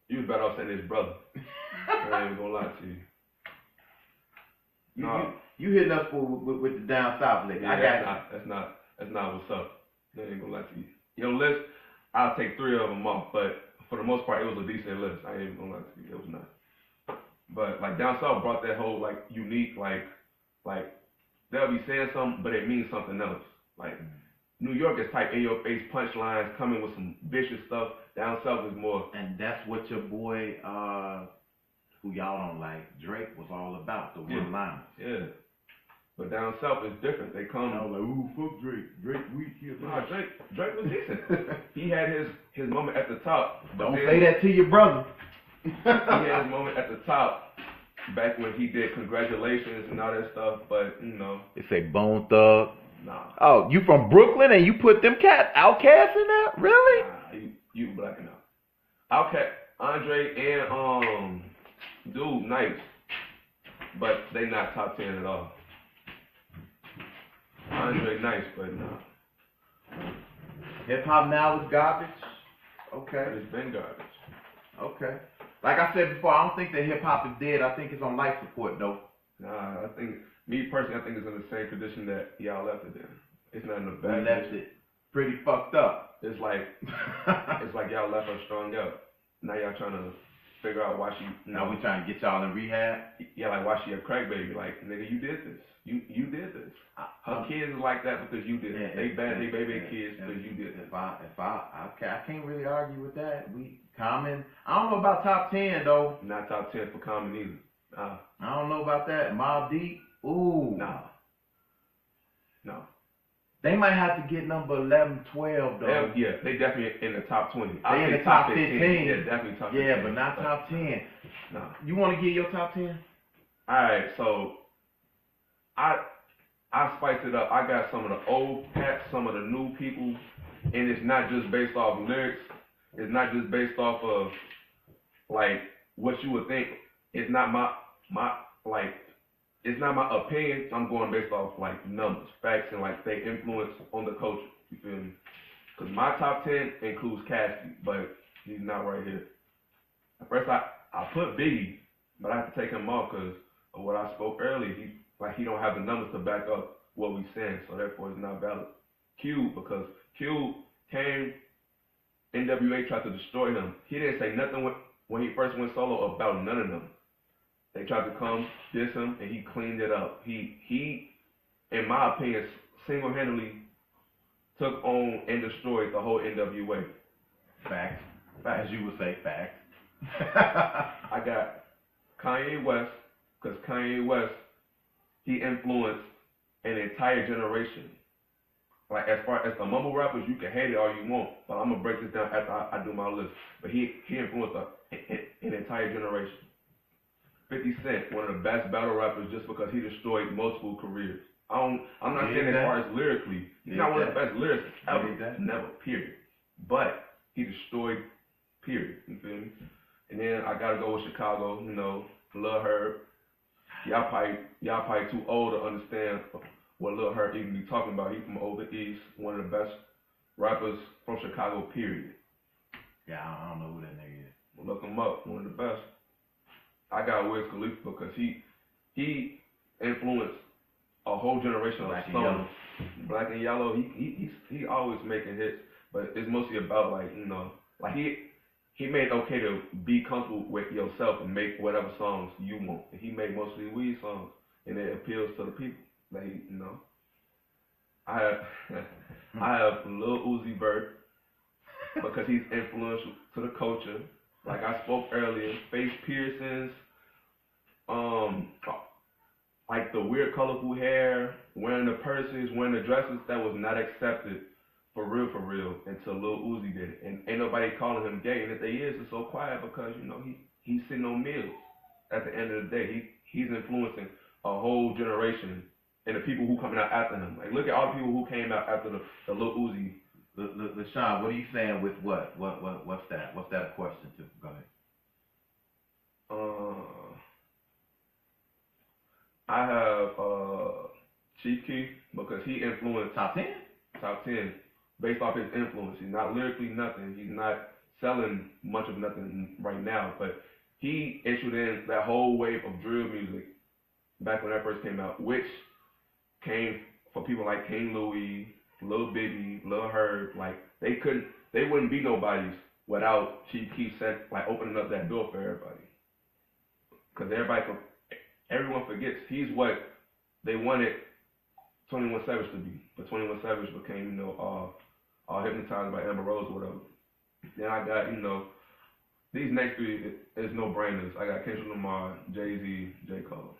You was better off saying his brother. I ain't even gonna lie to you. You hitting us with the down south lick. Yeah, I got that's not what's up. I ain't gonna lie to you. Your list, I'll take 3 of them off, but for the most part, it was a decent list. I ain't even gonna lie to you. It was not. But like down south brought that whole like unique like they'll be saying something, but it means something else. Like New York is type in your face punchlines, coming with some vicious stuff. Down south is more. And that's what your boy, who y'all don't like, Drake, was all about. The one-liners. Yeah. But down south is different. They come. I was like, ooh, fuck Drake. Drake weak here. Nah, Drake was decent. He had his moment at the top. Don't say that to your brother. He had his moment at the top back when he did Congratulations and all that stuff, but you know. They say Bone Thug. Nah. Oh, you from Brooklyn and you put them Outkast in there? Really? Nah, you blacking out. Outkast, Andre and dude, nice, but they not top 10 at all. Andre nice, but nah. Hip hop now is garbage. Okay. It's been garbage. Okay. Like I said before, I don't think that hip hop is dead. I think it's on life support though. Nah, I think me personally, I think it's in the same condition that y'all left it in. It's not in the We bad left condition. it pretty fucked up. It's like y'all left her strung out. Now y'all trying to figure out why she. Now we trying to get y'all in rehab. Yeah, like why she a crack baby? Like nigga, you did this. You did this. Her kids is like that because you did it. They bad. They baby kids because you did it. I can't really argue with that. Common. I don't know about top 10 though. Not top 10 for Common either. I don't know about that. Mobb Deep. Ooh. No. They might have to get number 11, 12 though. Yeah, they definitely in the top 20. They in the top 15. Yeah, definitely top 15. Yeah, but not top 10. No. You want to get your top 10? Alright, so I spiced it up. I got some of the old cats, some of the new people, and it's not just based off lyrics. It's not just based off of like what you would think. It's not my like it's not my opinion. I'm going based off like numbers, facts, and like they influence on the culture. You feel me? Because my top 10 includes Cassidy, but he's not right here. At first, I put Biggie, but I have to take him off because of what I spoke earlier. He don't have the numbers to back up what we saying, so therefore it's not valid. Cube, because Cube came, NWA tried to destroy him. He didn't say nothing when he first went solo about none of them. They tried to come diss him, and he cleaned it up. He, in my opinion, single-handedly took on and destroyed the whole NWA. Facts. As you would say, facts. I got Kanye West, because Kanye West, he influenced an entire generation. Like, as far as the mumble rappers, you can hate it all you want, but I'm going to break this down after I do my list. But he influenced an entire generation. 50 Cent, one of the best battle rappers just because he destroyed multiple careers. I'm not saying as far as lyrically, he's not one of the best lyricists ever, never, period. But he destroyed, period, you feel me? And then I gotta go with Chicago, you know, Lil Herb. Y'all probably too old to understand what Lil Herb even be talking about. He's from over East, one of the best rappers from Chicago, period. Yeah, I don't know who that nigga is. Look him up, one of the best. I got Wiz Khalifa because he influenced a whole generation of songs. Black and Yellow, he always making hits, but it's mostly about like, you know, like he made it okay to be comfortable with yourself and make whatever songs you want. And he made mostly weed songs, and it appeals to the people. Like, you know, I have Lil Uzi Vert because he's influential to the culture. Like I spoke earlier, face piercings, like the weird colorful hair, wearing the purses, wearing the dresses, that was not accepted for real until Lil Uzi did it. And ain't nobody calling him gay. And if they is, it's so quiet because, you know, he's sitting on meals. At the end of the day, he's influencing a whole generation and the people who coming out after him. Like, look at all the people who came out after the Lil Uzi. LaShawn, what are you saying with what? What's that? What's that a question to? Go ahead. I have Chief Keef because he influenced Top 10? Top 10 based off his influence. He's not lyrically nothing. He's not selling much of nothing right now, but he issued in that whole wave of drill music back when that first came out, which came from people like King Louis, Lil Bibby, Lil Herb. Like they wouldn't be nobodies without Chief Keef opening up that door for everybody. Because everyone forgets he's what they wanted 21 Savage to be, but 21 Savage became, you know, all hypnotized by Amber Rose or whatever. Then I got, you know, these next three is no brainers. I got Kendrick Lamar, Jay-Z, J. Cole.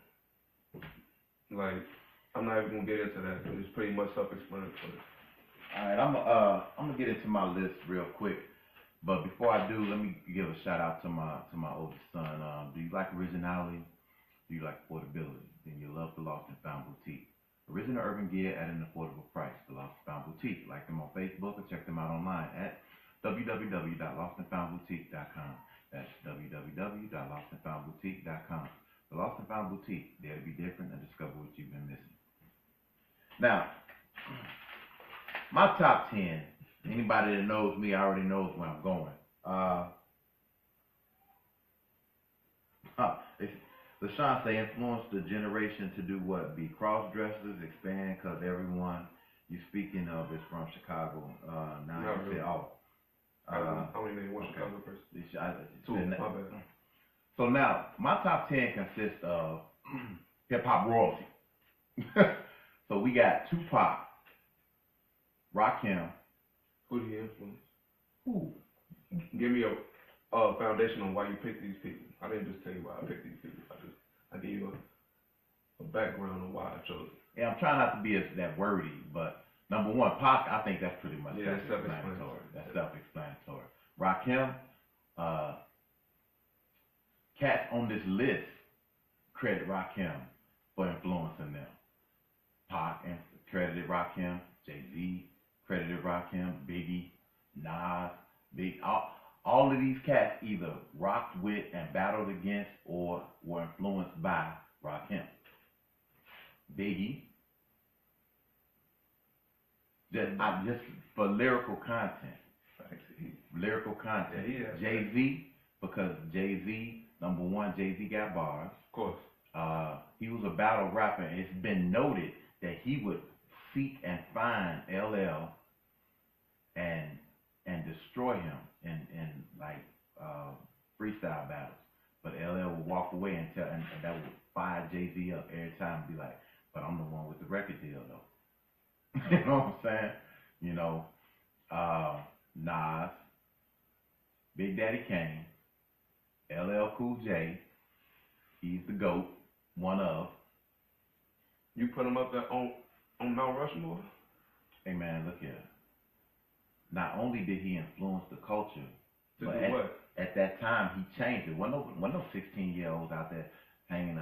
Like, I'm not even gonna get into that. It's pretty much self-explanatory. All right, I'm gonna get into my list real quick, but before I do, let me give a shout out to my oldest son. Do you like originality? Do you like affordability? Then you love the Lost and Found Boutique. Original urban gear at an affordable price. The Lost and Found Boutique. Like them on Facebook or check them out online at www.lostandfoundboutique.com. That's www.lostandfoundboutique.com. The Lost and Found Boutique. There to be different and discover what you've been missing. Now, my top 10, anybody that knows me already knows where I'm going. LaShawn say influence the generation to do what? Be cross-dressers, expand, because everyone you speaking of is from Chicago. Now you say, I only name one Chicago person. Two, my bad. So now, my top 10 consists of hip-hop royalty. So we got Tupac, Rakim. Who do you influence? Who? Give me a foundation on why you picked these people. I didn't just tell you why I picked these people. I gave you a background on why I chose it. Yeah, I'm trying not to be that wordy, but number one, Pac, I think that's pretty much self-explanatory. That's self-explanatory. Rakim, cats on this list credit Rakim for influencing them. Pac credited Rakim, Jay-Z credited Rakim, Biggie, Nas, all of these cats either rocked with and battled against or were influenced by Rakim. Biggie. Just for lyrical content. Lyrical content. Yeah, he is. Jay-Z, because Jay-Z, number one, Jay-Z got bars. Of course. He was a battle rapper, and it's been noted that he would seek and find LL and destroy him in like freestyle battles. But LL would walk away and that would fire Jay-Z up every time and be like, but I'm the one with the record deal though. You know what I'm saying? You know, Nas, Big Daddy Kane, LL Cool J, he's the GOAT, one of. You put him up there on Mount Rushmore? Hey man, look here. Not only did he influence the culture, but at that time he changed it. Wasn't no 16-year-olds out there hanging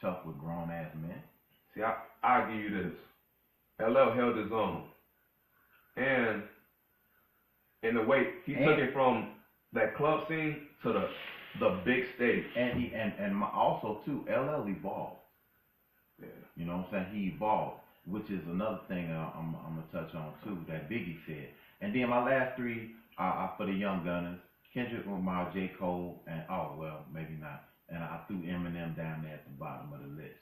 tough with grown ass men. See, I'll give you this. LL held his own. And in a way, he took it from that club scene to the big stage. And also too, LL evolved. Yeah. You know what I'm saying? He evolved, which is another thing I'm gonna touch on too, that Biggie said. And then my last three are for the young gunners: Kendrick Lamar, J. Cole, and maybe not. And I threw Eminem down there at the bottom of the list.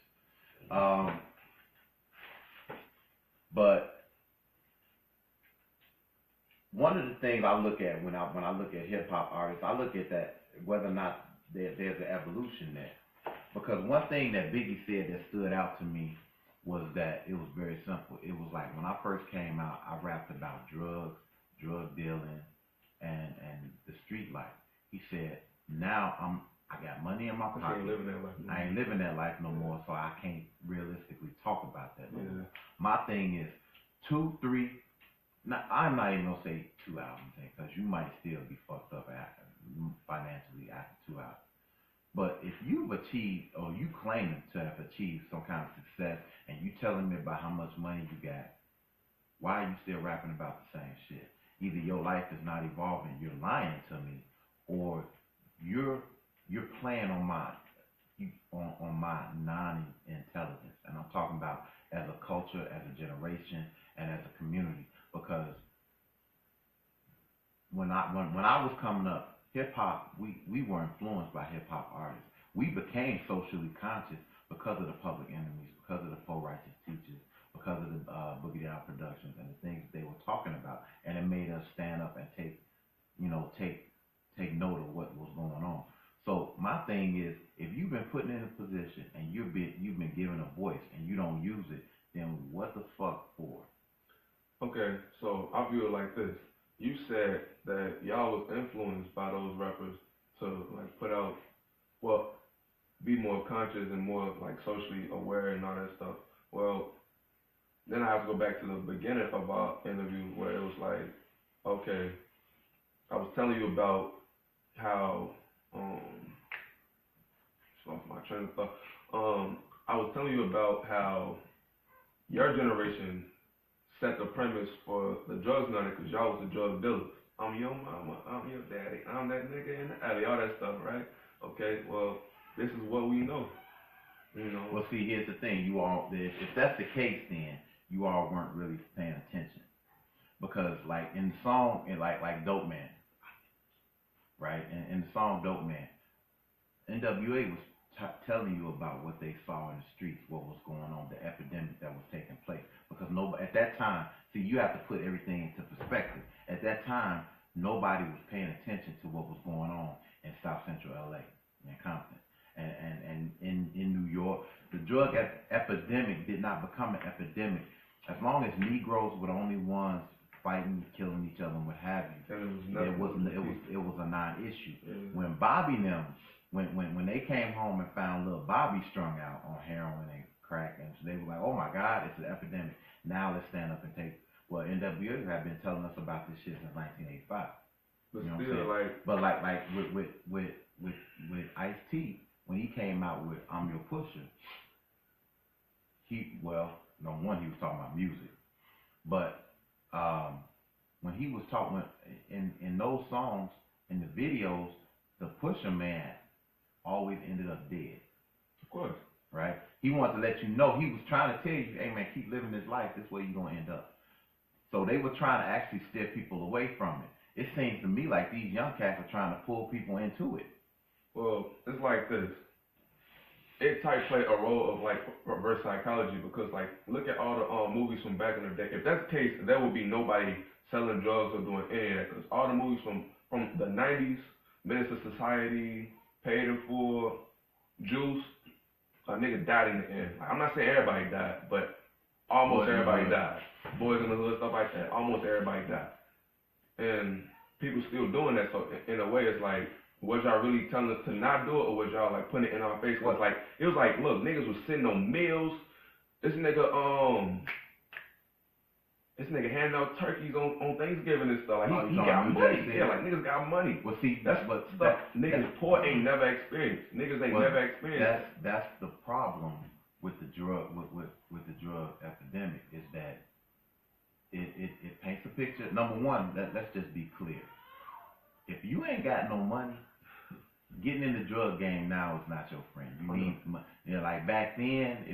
But one of the things I look at when I look at hip hop artists, I look at that whether or not there's an evolution there. Because one thing that Biggie said that stood out to me was that it was very simple. It was like when I first came out, I rapped about drugs, drug dealing, and the street life. He said, now I got money in my pocket. I ain't living that life. I ain't living that life no more, so I can't realistically talk about that no more. Yeah. My thing is 2, 3. Now I'm not even gonna say 2 albums, because you might still be fucked up financially after 2 albums. But if you've achieved, or you claim to have achieved some kind of success, and you telling me about how much money you got, why are you still rapping about the same shit? Either your life is not evolving, you're lying to me, or you're playing on my non-intelligence. And I'm talking about as a culture, as a generation, and as a community. Because when I was coming up, hip hop, we were influenced by hip hop artists. We became socially conscious because of the Public Enemies, because of the Poor Righteous Teachers, because of the Boogie Down Productions and the things they were talking about, and it made us stand up and take note of what was going on. So my thing is, if you've been put in a position and you've been given a voice and you don't use it, then what the fuck for? Okay, so I view it like this. You said that y'all was influenced by those rappers to like put out, be more conscious and more like socially aware and all that stuff. Well, then I have to go back to the beginning of our interview where it was like, okay, I was telling you about how, off my train of thought. I was telling you about how your generation set the premise for the drugs money because y'all was the drug dealers. I'm your mama, I'm your daddy, I'm that nigga in the alley, all that stuff, right? Okay, well, this is what we know. You know. Well, see, here's the thing. If that's the case, then you all weren't really paying attention. Because, like, in the song, like Dope Man, right? In the song Dope Man, NWA was telling you about what they saw in the streets, what was going on, the epidemic that was taking place. Because at that time, see, you have to put everything into perspective. At that time, nobody was paying attention to what was going on in South Central LA, in Compton. And in New York, the drug epidemic did not become an epidemic. As long as Negroes were the only ones fighting, killing each other, and what have you, it was a non-issue. Yeah. When Bobby and them, when they came home and found little Bobby strung out on heroin and crack, and so they were like, oh my God, it's an epidemic. Now let's stand up and take. Well, NWA have been telling us about this shit since 1985. But you know still, with Ice-T, when he came out with I'm Your Pusher, he was talking about music, but when he was talking in those songs, in the videos, the Pusher man always ended up dead. Of course. Right? He wanted to let you know. He was trying to tell you, hey man, keep living this life. This way you're gonna end up. So they were trying to actually steer people away from it. It seems to me like these young cats are trying to pull people into it. Well, it's like this. It type play a role of like reverse psychology because like look at all the movies from back in the day. If that's the case, there would be nobody selling drugs or doing any of that because all the movies from the 90s, Menace to Society, Paid in Full, Juice, a nigga died in the end. Like, I'm not saying everybody died, but almost everybody died. Boys in the Hood, stuff like that. Almost everybody died. And people still doing that. So in a way, it's like, was y'all really telling us to not do it, or was y'all like putting it in our face? Cause like it was like, look, niggas was sitting on meals. This nigga handing out turkeys on Thanksgiving and stuff. Like he got money. Yeah, like niggas got money. Well, see, that's what stuff niggas poor ain't never experienced. Niggas ain't never experienced. That's the problem with the drug with the drug epidemic is that it paints a picture. Number one, let's just be clear. If you ain't got no money, getting in the drug game now is not your friend. You need money. You know, like back then,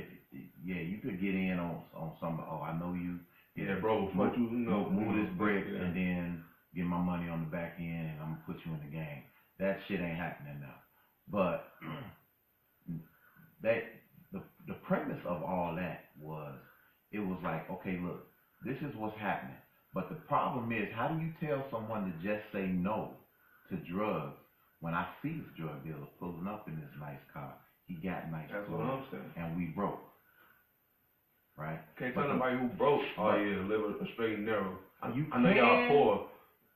you could get in on some. Oh, I know you. Yeah, bro. Move this brick and then get my money on the back end, and I'm gonna put you in the game. That shit ain't happening now. But the premise of all that was, it was like, okay, look, this is what's happening. But the problem is, how do you tell someone to just say no to drugs when I see this drug dealer pulling up in this nice car? He got nice clothes. That's what I'm saying. And we broke. Right? Can't tell nobody who broke, live a straight and narrow. I know can, y'all poor,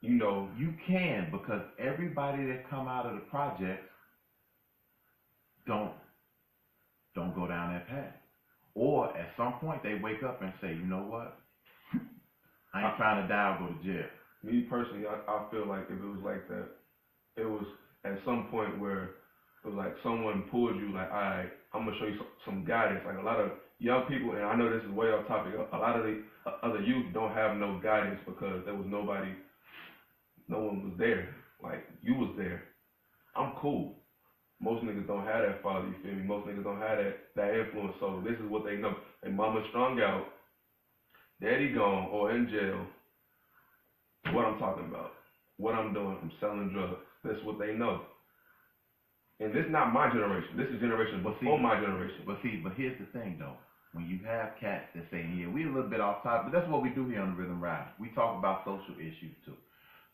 you know. You can, because everybody that come out of the projects don't go down that path. Or at some point they wake up and say, you know what? I ain't trying to die or go to jail. Me personally, I feel like if it was like that, it was at some point where it was like someone pulled you like, all right, I'm going to show you some guidance. Like a lot of young people, and I know this is way off topic, a lot of the other youth don't have no guidance because there was no one was there. Like, you was there. I'm cool. Most niggas don't have that father, you feel me? Most niggas don't have that influence, so this is what they know. Their mama strung out, daddy gone or in jail. What I'm talking about, what I'm doing, I'm selling drugs. That's what they know. And this is not my generation. This is generation before my generation. But here's the thing though. When you have cats that say, yeah, we a little bit off topic, but that's what we do here on the Rhythm Ride. We talk about social issues too.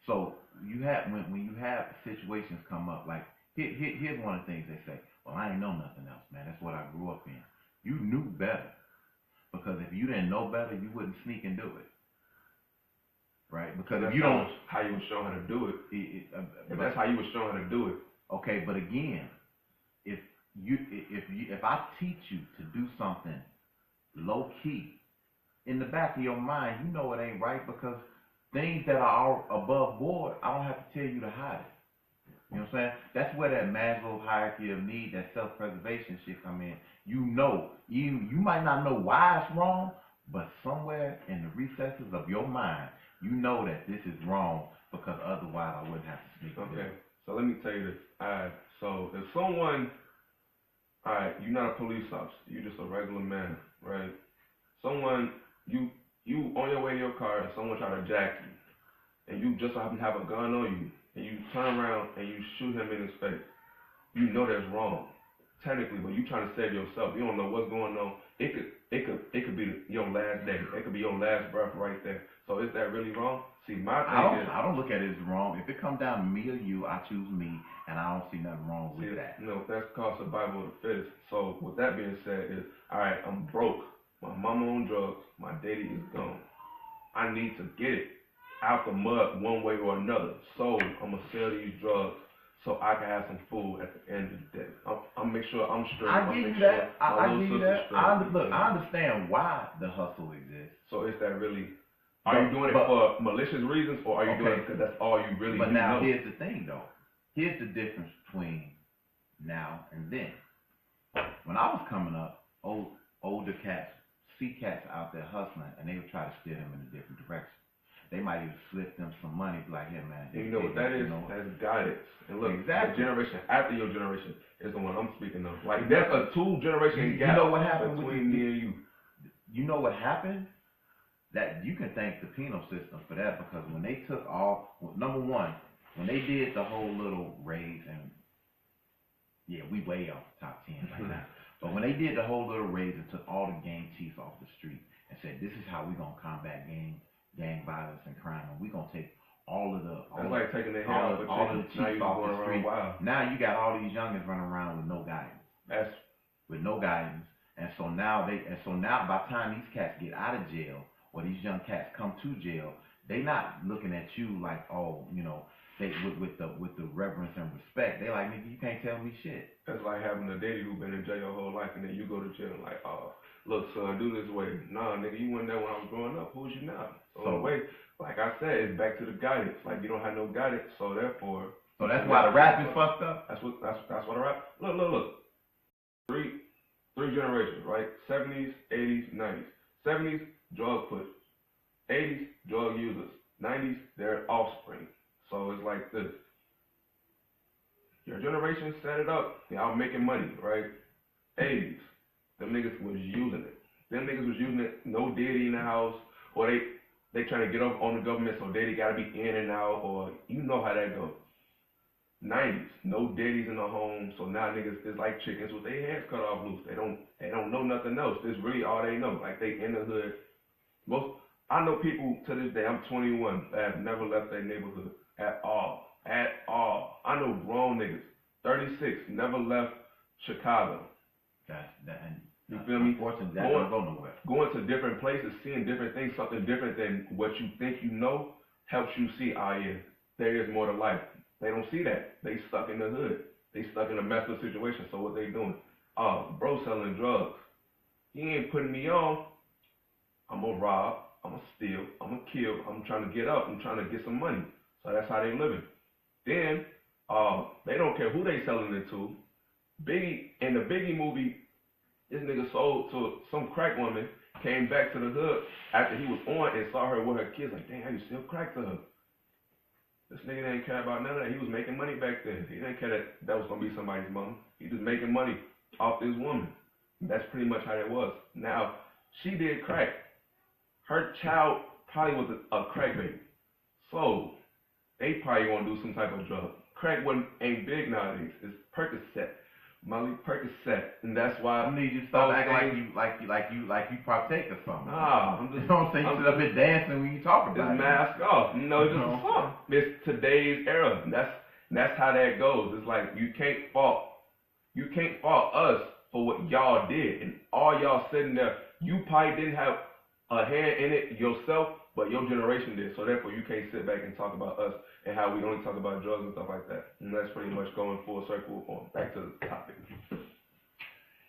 So you have when you have situations come up, like here's one of the things they say. Well, I ain't know nothing else, man. That's what I grew up in. You knew better. Because if you didn't know better, you wouldn't sneak and do it. Right? Because if you don't, how you was shown how to do it. But that's how you was shown how to do it. Okay, but again, if I teach you to do something low key, in the back of your mind, you know it ain't right because things that are above board, I don't have to tell you to hide it. You know what I'm saying? That's where that Maslow's hierarchy of need, that self-preservation shit come in. You know, you might not know why it's wrong, but somewhere in the recesses of your mind, you know that this is wrong because otherwise I wouldn't have to sneak it. Okay, so let me tell you this. Alright, so if someone, alright, you're not a police officer, you're just a regular man, right? Someone, you on your way to your car, and someone try to jack you, and you just happen to have a gun on you, and you turn around and you shoot him in his face. You know that's wrong, technically, but you trying to save yourself. You don't know what's going on. It could be your last day. It could be your last breath right there. So is that really wrong? See, my thing I don't look at it as wrong. If it comes down to me or you, I choose me, and I don't see nothing wrong with that. No, that's called survival of the fittest. So with that being said, is all right. I'm broke. My mama on drugs. My daddy is gone. I need to get it out the mud one way or another. So I'm gonna sell these drugs so I can have some food at the end of the day. I'll make sure I'm straight. I give you that. I give you that. I understand why the hustle exists. So is that really? Are you doing it for malicious reasons, or are you doing it because that's all you really? But now here's the thing, though. Here's the difference between now and then. When I was coming up, older cats see cats out there hustling, and they would try to steer them in a different direction. they might even slip them some money, be like, here, man. And you know what that is? That's guidance. And look, exactly. The generation after your generation is the one I'm speaking of. Like, that's a 2-generation gap. You know what happened between me and you? You know what happened? That you can thank the penal system for that, because when they took number one, when they did the whole little raise, and yeah, we way off the top 10 right now. But when they did the whole little raise and took all the gang chiefs off the street and said, this is how we're going to combat gang violence and crime, and we're going to take all of the taking their head off all of the chiefs off the street. Wild. Now you got all these youngins running around with no guidance. With no guidance. And so now by the time these cats get out of jail, or these young cats come to jail, they not looking at you like, oh, you know, they with the reverence and respect. They like, nigga, you can't tell me shit. That's like having a daddy who been in jail your whole life, and then you go to jail and like, oh, look, son, do this way. Nah, nigga, you weren't there when I was growing up. Who's you now? So the way, like I said, it's back to the guidance. Like, you don't have no guidance, so therefore. So that's why the rap is fucked up. That's what the rap. Look. Three generations, right? 70s, 80s, 90s. 70s, drug pushers. 80s, drug users. 90s, their offspring. So it's like this. Your generation set it up. Y'all making money, right? 80s, them niggas was using it. Them niggas was using it. No daddy in the house, or they trying to get up on the government, so daddy gotta be in and out, or you know how that goes. 90s, no daddies in the home, so now niggas is like chickens with their heads cut off loose. They don't know nothing else. This really all they know. Like, they in the hood. I know people to this day, I'm 21, that have never left their neighborhood at all. At all. I know grown niggas, 36, never left Chicago. You feel me? Unfortunately, that don't go nowhere. Going to different places, seeing different things, something different than what you think you know, helps you see, there is more to life. They don't see that. They stuck in the hood. They stuck in a messed up situation. So what they doing? Bro selling drugs. He ain't putting me on. I'm gonna rob. I'm gonna steal. I'm gonna kill. I'm trying to get up. I'm trying to get some money. So that's how they living. Then they don't care who they selling it to. Biggie, in the Biggie movie, this nigga sold to some crack woman, came back to the hood after he was on and saw her with her kids. Like, dang, how you still crack to her? This nigga didn't care about none of that. He was making money back then. He didn't care that was going to be somebody's mom. He was making money off this woman. And that's pretty much how it was. Now, she did crack. Her child probably was a crack baby. So, they probably going to do some type of drug. Crack ain't big nowadays. It's Percocet. Molly Percocet. And that's why I need you to stop acting like you partake of something. Nah, I'm just. You don't say you sit up here dancing when you talk about it. it. Mask off. No, it's just a song. It's today's era. That's how that goes. It's like you can't fault us for what y'all did, and all y'all sitting there. You probably didn't have a hand in it yourself, but your generation did. So therefore, you can't sit back and talk about us and how we only talk about drugs and stuff like that. And that's pretty much going full circle back to the topic.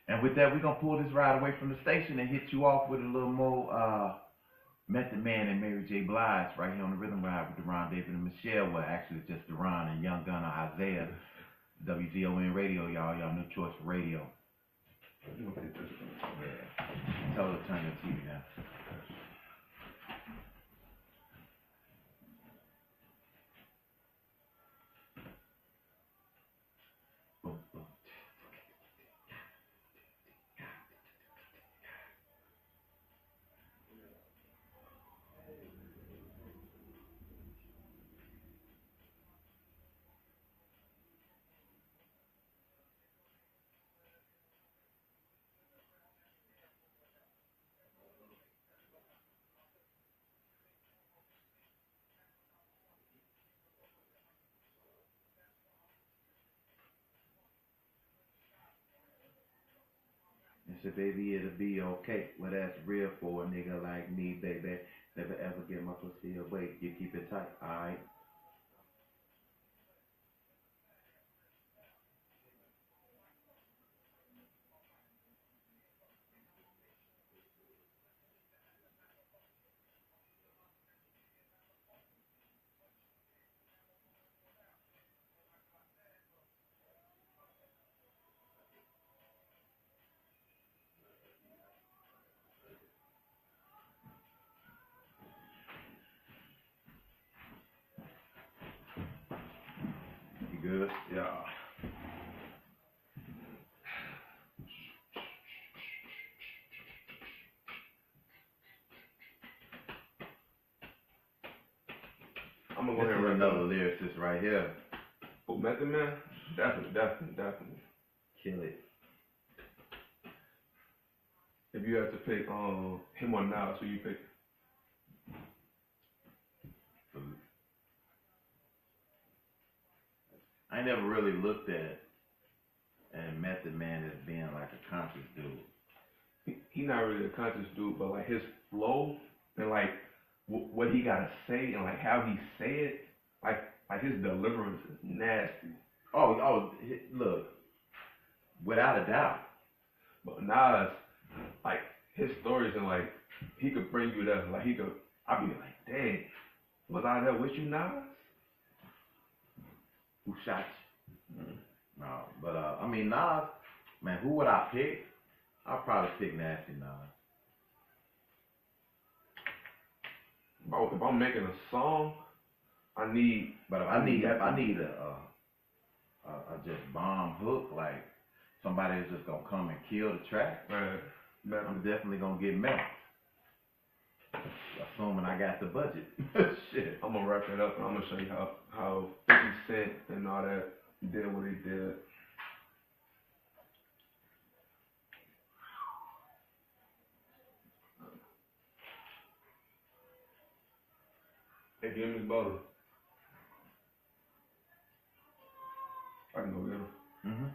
And with that, we're going to pull this ride away from the station and hit you off with a little more Method Man and Mary J. Blige right here on the Rhythm Ride with Deron David and Michelle. Well, actually, it's just Deron and Young Gunner Isaiah. WZON Radio, y'all new choice for radio. Yeah. Tell her to turn your TV down. Say, baby, it'll be okay. Well, that's real for a nigga like me, baby. Never ever get my pussy away. You keep it tight, alright? good? Yeah. I'm gonna go This ahead and is wrap another up. lyricist right here. Oh, Method Man? Definitely. Kill it. If you had to pick him or Nas, who you pick? I ain't never really looked at Method Man as being like a conscious dude. He not really a conscious dude, but like his flow and like what he gotta say and like how he say it, like his deliverance is nasty. Look, without a doubt. But Nas, like his stories and like he could bring you there. Like I'd be like, dang, was I there with you, Nas? Who shot you? No, but I mean Nas, man, who would I pick? I'd probably pick Nasty Nas. If I'm making a song, I need a just bomb hook, like somebody that's just gonna come and kill the track. man, I'm definitely gonna get mad. Assuming I got the budget. Shit. I'm gonna wrap it up and I'm gonna show you how 50 Cent and all that did what he did. Hey, give me his butter. I can go get him. Mm-hmm.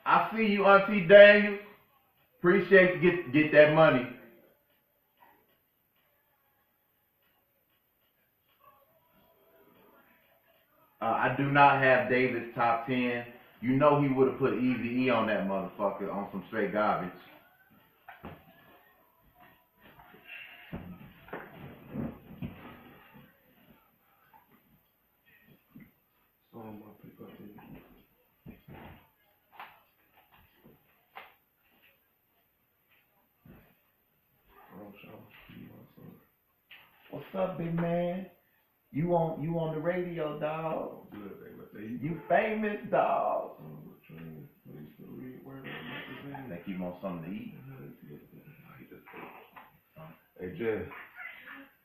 I see you, Auntie Daniel. Appreciate you get that money. I do not have David's top 10. You know he would have put Eazy-E on that motherfucker on some straight garbage. What's up, big man? You on the radio, dog? You famous, dog? They keep on something to eat. Hey, Jen,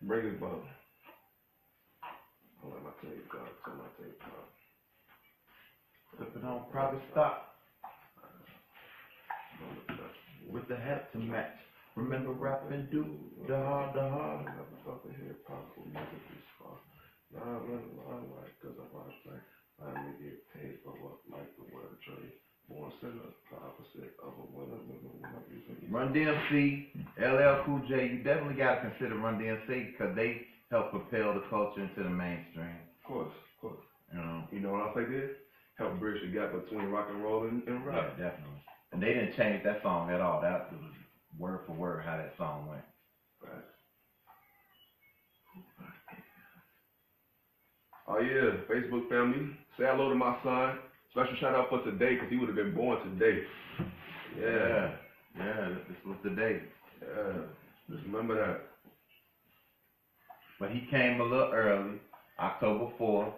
bring his bottle. I'll let my tape go. Tell my tape go. Flip it on private stock. With the hat to match. Remember rapping, do the hard. Never thought the hip hop would make it this far. Now I run a long life cause I watch like I may get paid for what like the word trade. Born sinner, the opposite of a winner, living when I'm using Run DMC, LL Cool J, you definitely got to consider Run DMC because they help propel the culture into the mainstream. Of course. You know what else they did? Help bridge the gap between rock and roll and rap. Yeah, definitely. And they didn't change that song at all. That was word for word how that song went. Right. Oh yeah, Facebook family, say hello to my son. Special shout out for today because he would have been born today. Yeah, this was the day. Yeah, just remember that. But he came a little early, October 4th.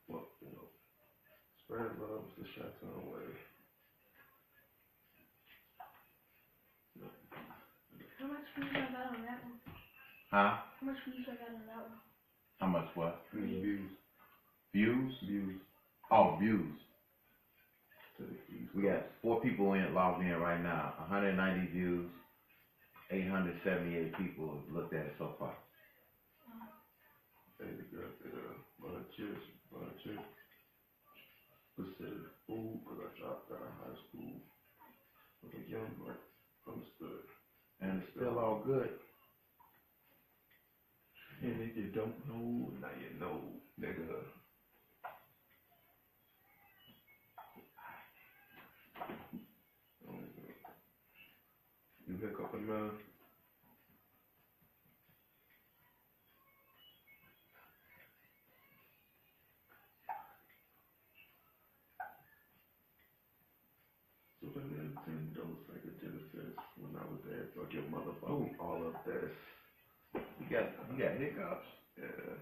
Well, spread love is the Chateau way. How much views I got on that one? Huh? How much views I got on that one? How much what? Views. Views? Oh, views. To the east. We got 4 people logged in right now. 190 views. 878 people have looked at it so far. Hey, the girl said, bunch of considered fool because I dropped out of high school with a young boy. Understood. And it's still all good. And if you don't know, now you know, nigga. You hiccuping, man? Nintendo, Sega Genesis. When I was there, fuck your mother bought me all of this. You got hiccups. Yeah.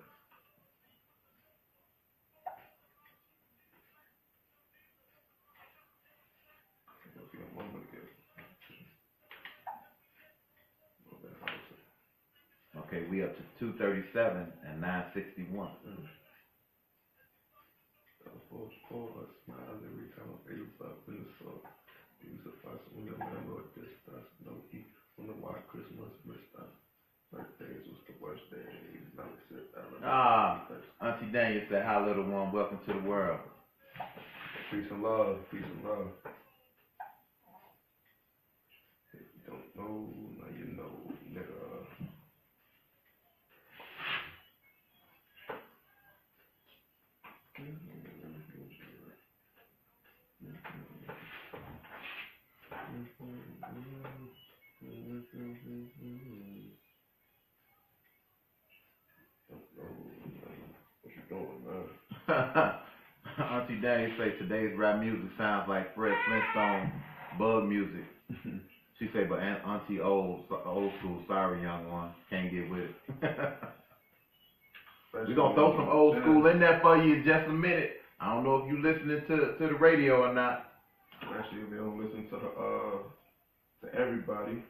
What's your mama get? Okay, we up to 237 and 961. Folks for a smile every time I face up in the sun. Use a fuss when the landlord distance. No eat. Wonder why Christmas missed us. Birthdays was the worst days. Now we sit down. Auntie Daniel said, hi little one, welcome to the world. Peace and love. Peace and love. If you don't know, now you know, nigga. What you doing, man? Auntie Daniel say today's rap music sounds like Fred Flintstone bug music. She say, but Auntie old school, sorry young one, can't get with it. We're gonna throw some old school in there for you in just a minute. I don't know if you listening to the radio or not. Actually, if they don't listen to everybody,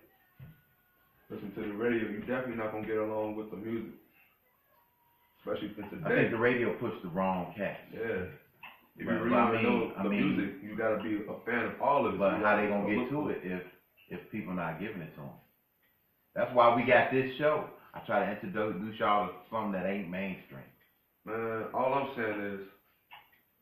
listen to the radio, you're definitely not gonna get along with the music. Especially for today. I think the radio pushed the wrong cat. Yeah. If you But, really want to know I the mean, music, you gotta be a fan of all of it. But how they gonna get to it if people not giving it to them? That's why we got this show. I try to introduce y'all to something that ain't mainstream. Man, all I'm saying is,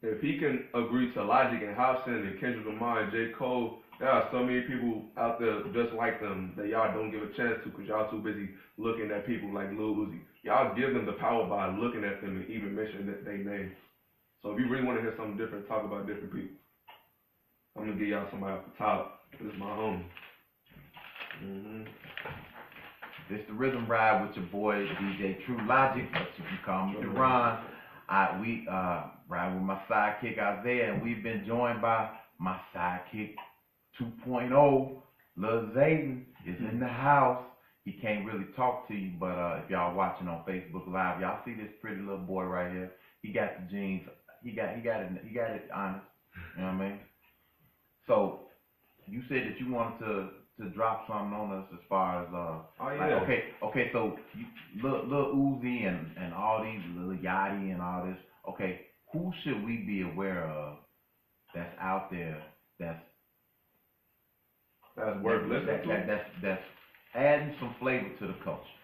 if he can agree to Logic and Hobson and Kendrick Lamar and J. Cole, there are so many people out there just like them that y'all don't give a chance to because y'all too busy looking at people like Lil Uzi. Y'all give them the power by looking at them and even mentioning their names. So if you really want to hear something different, talk about different people. I'm going to give y'all somebody off the top. This is my homie. It's the Rhythm Ride with your boy DJ True Logic, but you can call me Deron. We ride with my sidekick Isaiah, and we've been joined by my sidekick 2.0. Lil Zayden is in the house. He can't really talk to you, but if y'all watching on Facebook Live, y'all see this pretty little boy right here. He got the jeans. He got it honest. You know what I mean? So you said that you wanted to drop something on us as far as like, okay, so Lil Uzi and all these Lil Yachty and all this. Okay, who should we be aware of that's out there that's worth listening to? That's adding some flavor to the culture?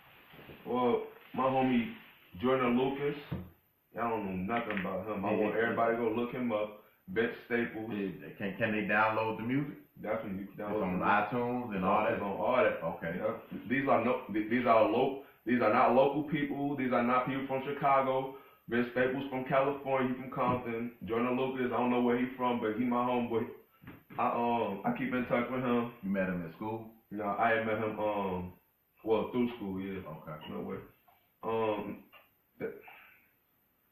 Well, my homie Jordan Lucas, I don't know nothing about him. I want everybody to go look him up. Vince Staples. Can they download the music? Definitely, you can download on iTunes and all that. On all that. Okay. Yeah. These are not local people. These are not people from Chicago. Vince Staples from California, he from Compton. Jordan Lucas, I don't know where he's from, but he my homeboy. I keep in touch with him. You met him in school? No, I had met him through school, yeah. Okay. No way.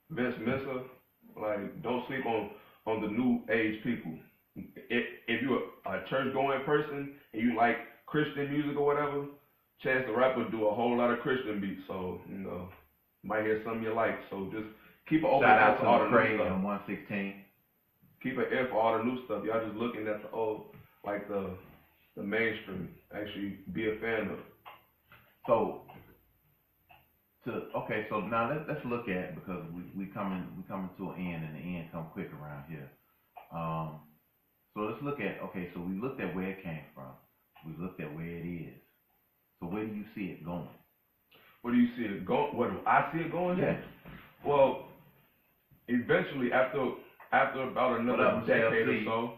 Vince Mensa, like, don't sleep on the new age people. If you're a church going person and you like Christian music or whatever, Chance the Rapper do a whole lot of Christian beats, so might hear something you like. So just keep an open eye to all the new stuff. And 116. Keep an ear for all the new stuff. Y'all just looking at the old, like the mainstream. Actually, be a fan of it. So now let's look at, because we coming to an end, and the end come quick around here. So let's look at, so we looked at where it came from. We looked at where it is. So where do you see it going? Where do you see it going? Where do I see it going? Yeah. Well, eventually, after about another decade or so,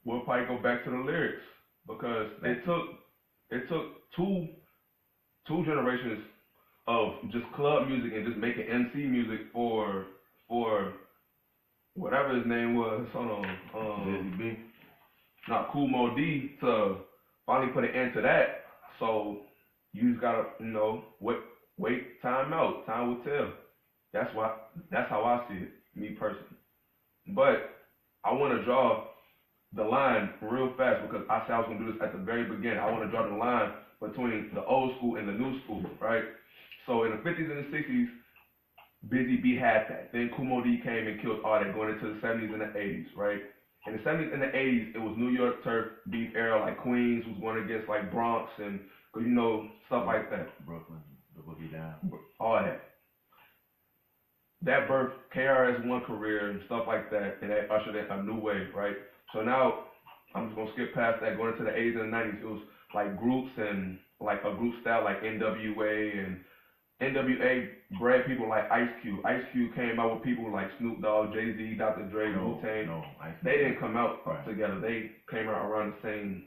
we'll probably go back to the lyrics, because it took two generations of just club music and just making MC music for whatever his name was. Hold on. Busy B. Not Kool Moe Dee to finally put an end to that. So you just gotta, wait, time out. Time will tell. That's how I see it, me personally. But I want to draw the line real fast because I said I was gonna do this at the very beginning. I want to draw the line between the old school and the new school, right? So in the 50s and the 60s, Busy Bee had that. Then Kumo D came and killed all that, going into the 70s and the 80s, right? In the 70s and the 80s, it was New York turf beef era, like Queens was going against like Bronx and, you know, stuff like that. Brooklyn, the Boogie Down. All that. That birthed KRS-One career and stuff like that, and that ushered in a new wave, right? So now, I'm just going to skip past that, going into the 80s and the 90s, it was like groups and like a group style like NWA, and NWA bred people like Ice Cube. Ice Cube came out with people like Snoop Dogg, Jay-Z, Dr. Dre, Wu-Tang. They didn't come out together. They came out around the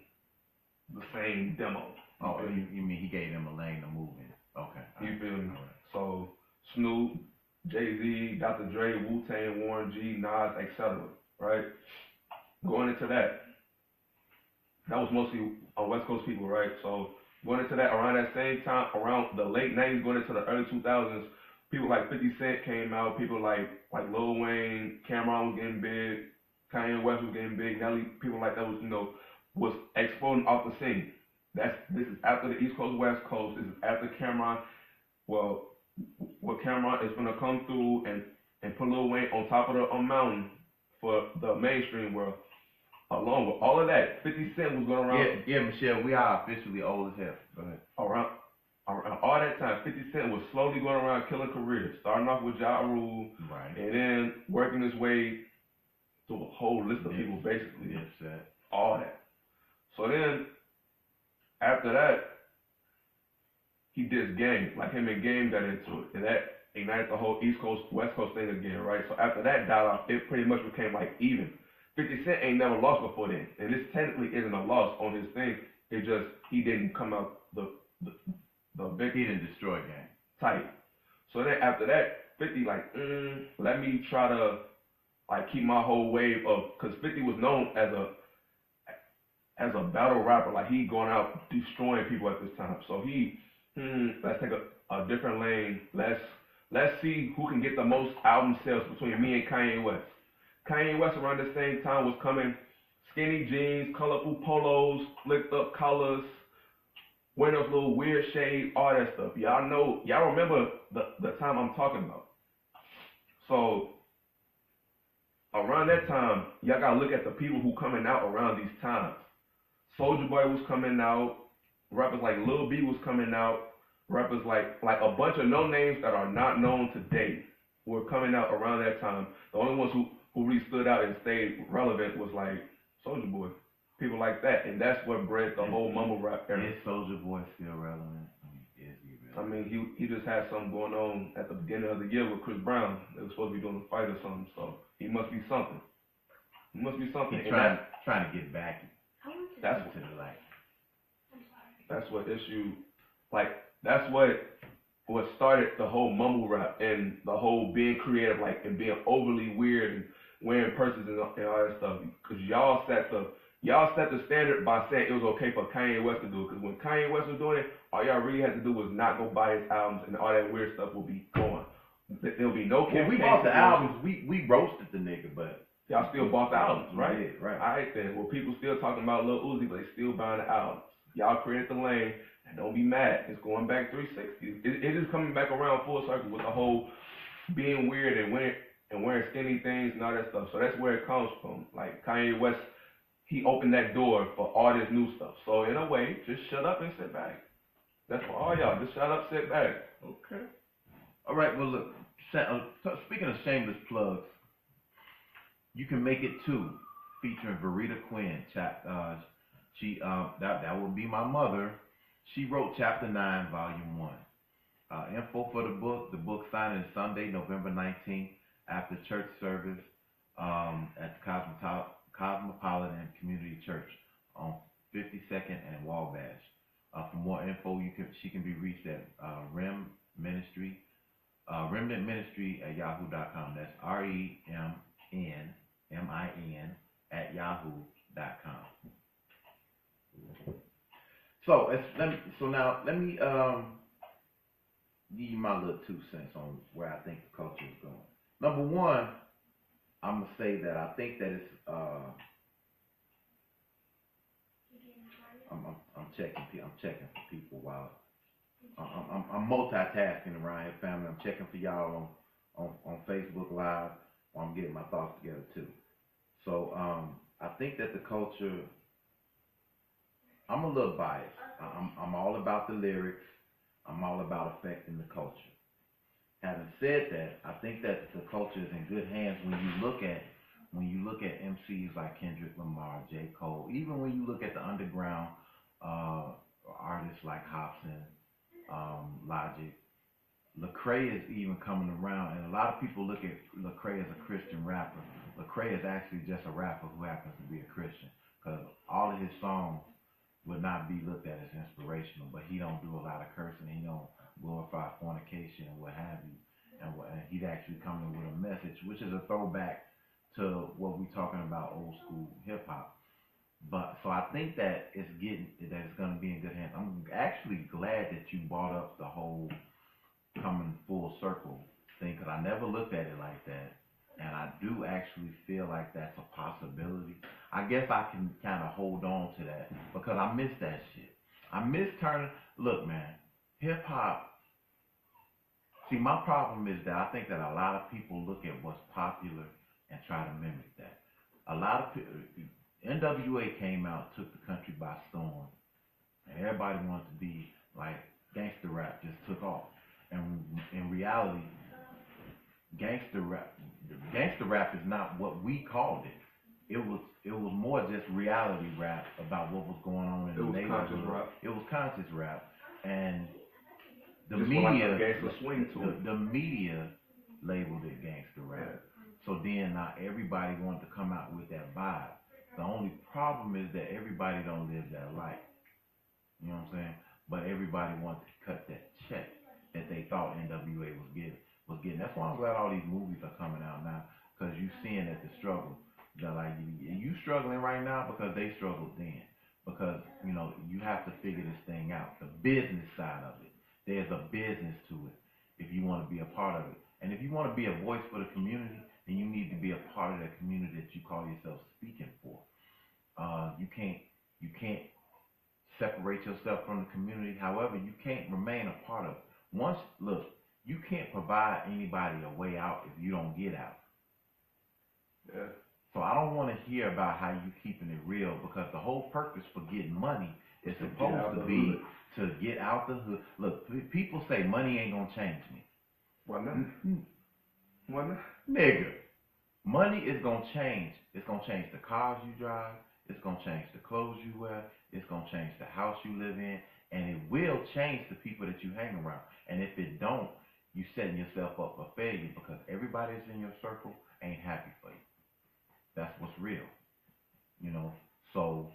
same demo. Oh, you mean he gave them a lane to move in? Okay. You feel me? So Snoop, Jay-Z, Dr. Dre, Wu-Tang, Warren G, Nas, etc. Right? Going into that was mostly West Coast people, right? So going into that, around that same time, around the late 90s, going into the early 2000s, people like 50 Cent came out, people like Lil Wayne, Cameron was getting big, Kanye West was getting big, Nelly, people like that was, you know, was exploding off the scene. This is after the East Coast, West Coast, this is after Cameron, well, what Cameron is going to come through and put Lil Wayne on top of the mountain for the mainstream world. Along with all of that, 50 Cent was going around. Yeah, Michelle, we are officially old as hell. Go ahead. Around all that time, 50 Cent was slowly going around killing careers, starting off with Ja Rule, right, and then working his way through a whole list of people, basically. All that. So then, after that, he did Game. Like him and Game got into it, and that ignited the whole East Coast, West Coast thing again, right? So after that died off, it pretty much became like even. 50 Cent ain't never lost before then, and this technically isn't a loss on his thing. It just he didn't come out the big. He didn't destroy Game. Tight. So then after that, 50 like, let me try to like keep my whole wave of, cause 50 was known as a battle rapper. Like he going out destroying people at this time. So he, let's take a different lane. Let's see who can get the most album sales between me and Kanye West. Kanye West around the same time was coming, skinny jeans, colorful polos, flicked up collars, wearing those little weird shades, all that stuff. Y'all remember the time I'm talking about. So around that time, y'all gotta look at the people who coming out around these times. Soulja Boy was coming out, rappers like Lil B was coming out, rappers like a bunch of no names that are not known today were coming out around that time. The only ones who really stood out and stayed relevant was like Soulja Boy, people like that, and that's what bred the whole mumble rap era. Is Soulja Boy still relevant? Is he relevant? I mean, he just had something going on at the beginning of the year with Chris Brown. They were supposed to be doing a fight or something, so he must be something. He must be something. He's trying to get back. That's to the light. I'm sorry. That's what that's what started the whole mumble rap and the whole being creative, like, and being overly weird and wearing purses and all that stuff. Because y'all set the standard by saying it was okay for Kanye West to do it. Because when Kanye West was doing it, all y'all really had to do was not go buy his albums, and all that weird stuff will be gone. There'll be no. Well, we bought the albums. We roasted the nigga, but y'all still bought the albums, right? Yeah, right. All right then. Well, people still talking about Lil Uzi, but they still buying the albums. Y'all created the lane, and don't be mad. It's going back 360. It is coming back around full circle with the whole being weird and wearing skinny things and all that stuff. So that's where it comes from. Like Kanye West, he opened that door for all this new stuff. So in a way, just shut up and sit back. That's for all y'all. Just shut up, sit back. Okay. All right. Well, look. Speaking of shameless plugs, you can make it too, featuring Verita Quinn. She that would be my mother. She wrote Chapter 9, Volume 1. Info for the book signing is Sunday, November 19th, after church service at the Cosmopolitan Community Church on 52nd and Wabash. For more info, she can be reached at Remnant Ministry at yahoo.com. That's REMNMIN at yahoo.com. So now let me give you my little 2 cents on where I think the culture is going. Number one, I'm gonna say that I think that it's I'm checking for people while I'm multitasking around here, family. I'm checking for y'all on Facebook Live while I'm getting my thoughts together too. So I think that the culture, I'm a little biased. I'm all about the lyrics. I'm all about affecting the culture. Having said that, I think that the culture is in good hands when you look at MCs like Kendrick Lamar, J. Cole, even when you look at the underground artists like Hopsin, Logic. Lecrae is even coming around, and a lot of people look at Lecrae as a Christian rapper. Lecrae is actually just a rapper who happens to be a Christian, because all of his songs would not be looked at as inspirational, but he don't do a lot of cursing, he don't glorify fornication and what have you, and he's actually coming with a message, which is a throwback to what we're talking about, old school hip hop. But so I think that it's going to be in good hands. I'm actually glad that you brought up the whole coming full circle thing, because I never looked at it like that, and I do actually feel like that's a possibility. I guess I can kind of hold on to that because I miss that shit. I miss turning. Look, man, hip hop. See, my problem is that I think that a lot of people look at what's popular and try to mimic that. A lot of people, NWA came out, took the country by storm, and everybody wanted to be like gangster rap just took off. And in reality, gangster rap is not what we called it. It was more just reality rap about what was going on in the neighborhood. It was conscious rap, and the just media, like swing to the media labeled it gangster rap. Yeah. So then not everybody wanted to come out with that vibe. The only problem is that everybody don't live that life. You know what I'm saying? But everybody wanted to cut that check that they thought NWA was getting. That's why I'm glad all these movies are coming out now, because you seeing that the struggle. That like you struggling right now because they struggled then. Because, you know, you have to figure this thing out. The business side of it. There's a business to it if you want to be a part of it. And if you want to be a voice for the community, then you need to be a part of that community that you call yourself speaking for. You can't separate yourself from the community. However, you can't remain a part of it. You can't provide anybody a way out if you don't get out. Yeah. So I don't want to hear about how you keeping it real, because the whole purpose for getting money is supposed to be to get out the hood. Look, people say money ain't gonna change me. Why not? Why not? Nigga, money is gonna change. It's gonna change the cars you drive. It's gonna change the clothes you wear. It's gonna change the house you live in, and it will change the people that you hang around. And if it don't, you setting yourself up for failure, because everybody that's in your circle ain't happy for you. That's what's real, you know. So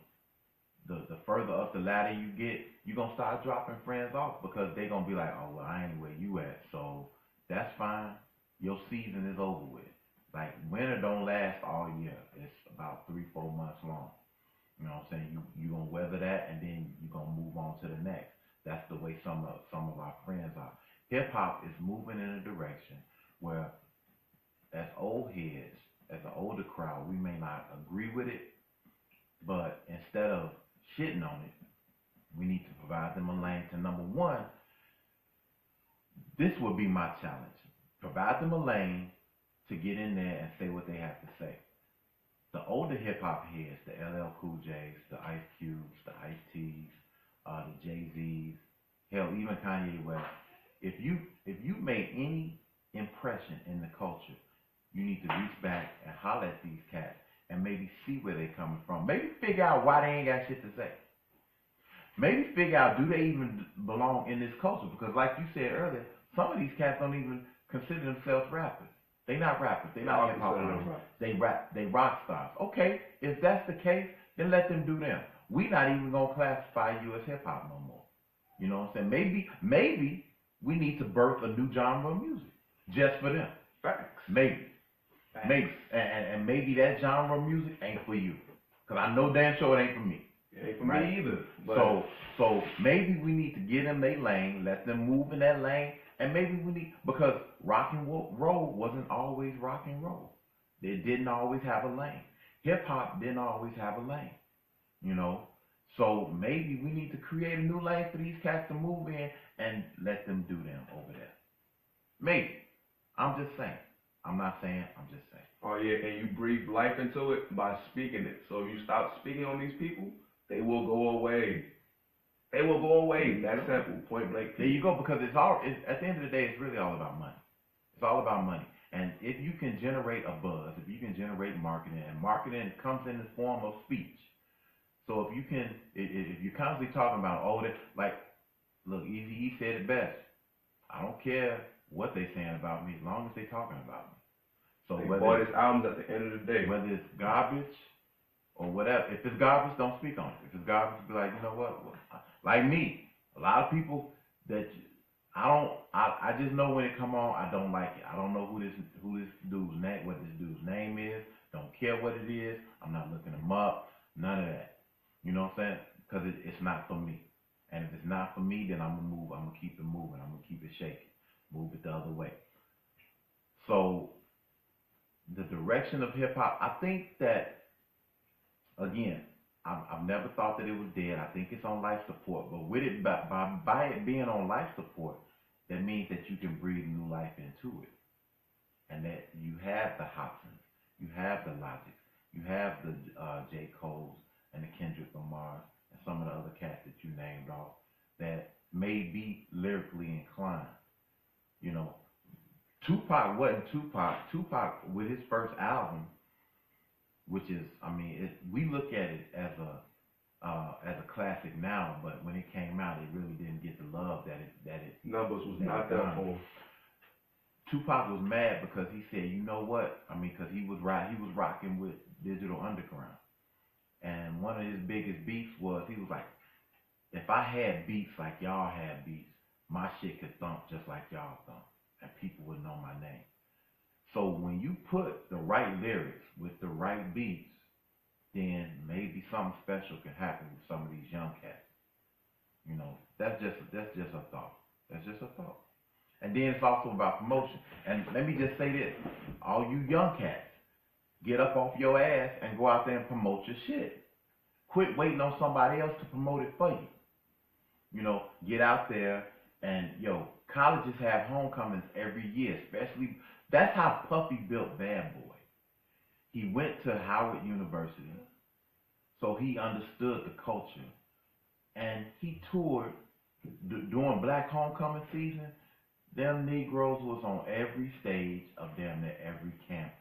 the further up the ladder you get, you're gonna start dropping friends off, because they're gonna be like, oh well, I ain't where you at, so that's fine. Your season is over with. Like, winter don't last all year. It's about 3-4 months long. You know what I'm saying? You gonna weather that, and then you gonna move on to the next. That's the way some of our friends are. Hip hop is moving in a direction where, as old heads, as an older crowd, we may not agree with it, but instead of shitting on it, we need to provide them a lane to, number one, this would be my challenge. Provide them a lane to get in there and say what they have to say. The older hip hop heads, the LL Cool J's, the Ice Cubes, the Ice T's, the Jay-Z's, hell, even Kanye West, if you made any impression in the culture, you need to reach back and holler at these cats and maybe see where they're coming from. Maybe figure out why they ain't got shit to say. Maybe figure out, do they even belong in this culture? Because like you said earlier, some of these cats don't even consider themselves rappers. They not rappers. They not hip hop artists. They rock stars. Okay, if that's the case, then let them do them. We not even gonna classify you as hip hop no more. You know what I'm saying? Maybe we need to birth a new genre of music just for them. Facts. Maybe. And maybe that genre of music ain't for you. Because I know damn sure it ain't for me. It ain't for me either. But So maybe we need to get them their lane, let them move in that lane, and maybe we need, because rock and roll wasn't always rock and roll. It didn't always have a lane. Hip hop didn't always have a lane, you know. So maybe we need to create a new lane for these cats to move in and let them do them over there. Maybe. I'm just saying. I'm not saying, I'm just saying. Oh yeah, and you breathe life into it by speaking it. So if you stop speaking on these people, they will go away. They will go away. That's simple. Point blank. There you go, because at the end of the day, it's really all about money. It's all about money. And if you can generate a buzz, if you can generate marketing, and marketing comes in the form of speech. So if you can, if you're constantly talking about, like, look, Eazy-E said it best. I don't care what they saying about me as long as they talking about me. So They whether bought his albums at the end of the day. whether it's garbage or whatever, if it's garbage, don't speak on it. If it's garbage, be like, you know what? Like me, a lot of people that I just know when it come on, I don't like it. I don't know who this dude's name, what this dude's name is. Don't care what it is. I'm not looking him up. None of that. You know what I'm saying? Because it's not for me. And if it's not for me, then I'm gonna move. I'm gonna keep it moving. I'm gonna keep it shaking. Move it the other way. So the direction of hip hop, I think that, again, I've never thought that it was dead. I think it's on life support. But with it, by it being on life support, that means that you can breathe new life into it. And that you have the Hobsons, you have the Logic, you have the J. Cole's and the Kendrick Lamar and some of the other cats that you named off that may be lyrically inclined. You know, Tupac wasn't Tupac. Tupac, with his first album, which is, I mean, we look at it as a classic now, but when it came out, it really didn't get the love that it Numbers was not that full. Tupac was mad because he said, you know what? I mean, because he was rocking with Digital Underground, and one of his biggest beefs was he was like, if I had beats like y'all had beats, my shit could thump just like y'all thump, and people would know my name. So when you put the right lyrics with the right beats, then maybe something special can happen with some of these young cats. You know, that's just a thought. That's just a thought. And then it's also about promotion. And let me just say this: all you young cats, get up off your ass and go out there and promote your shit. Quit waiting on somebody else to promote it for you. You know, get out there and colleges have homecomings every year, especially. That's how Puffy built Bad Boy. He went to Howard University, so he understood the culture, and he toured during Black Homecoming season. Them Negroes was on every stage of damn near every campus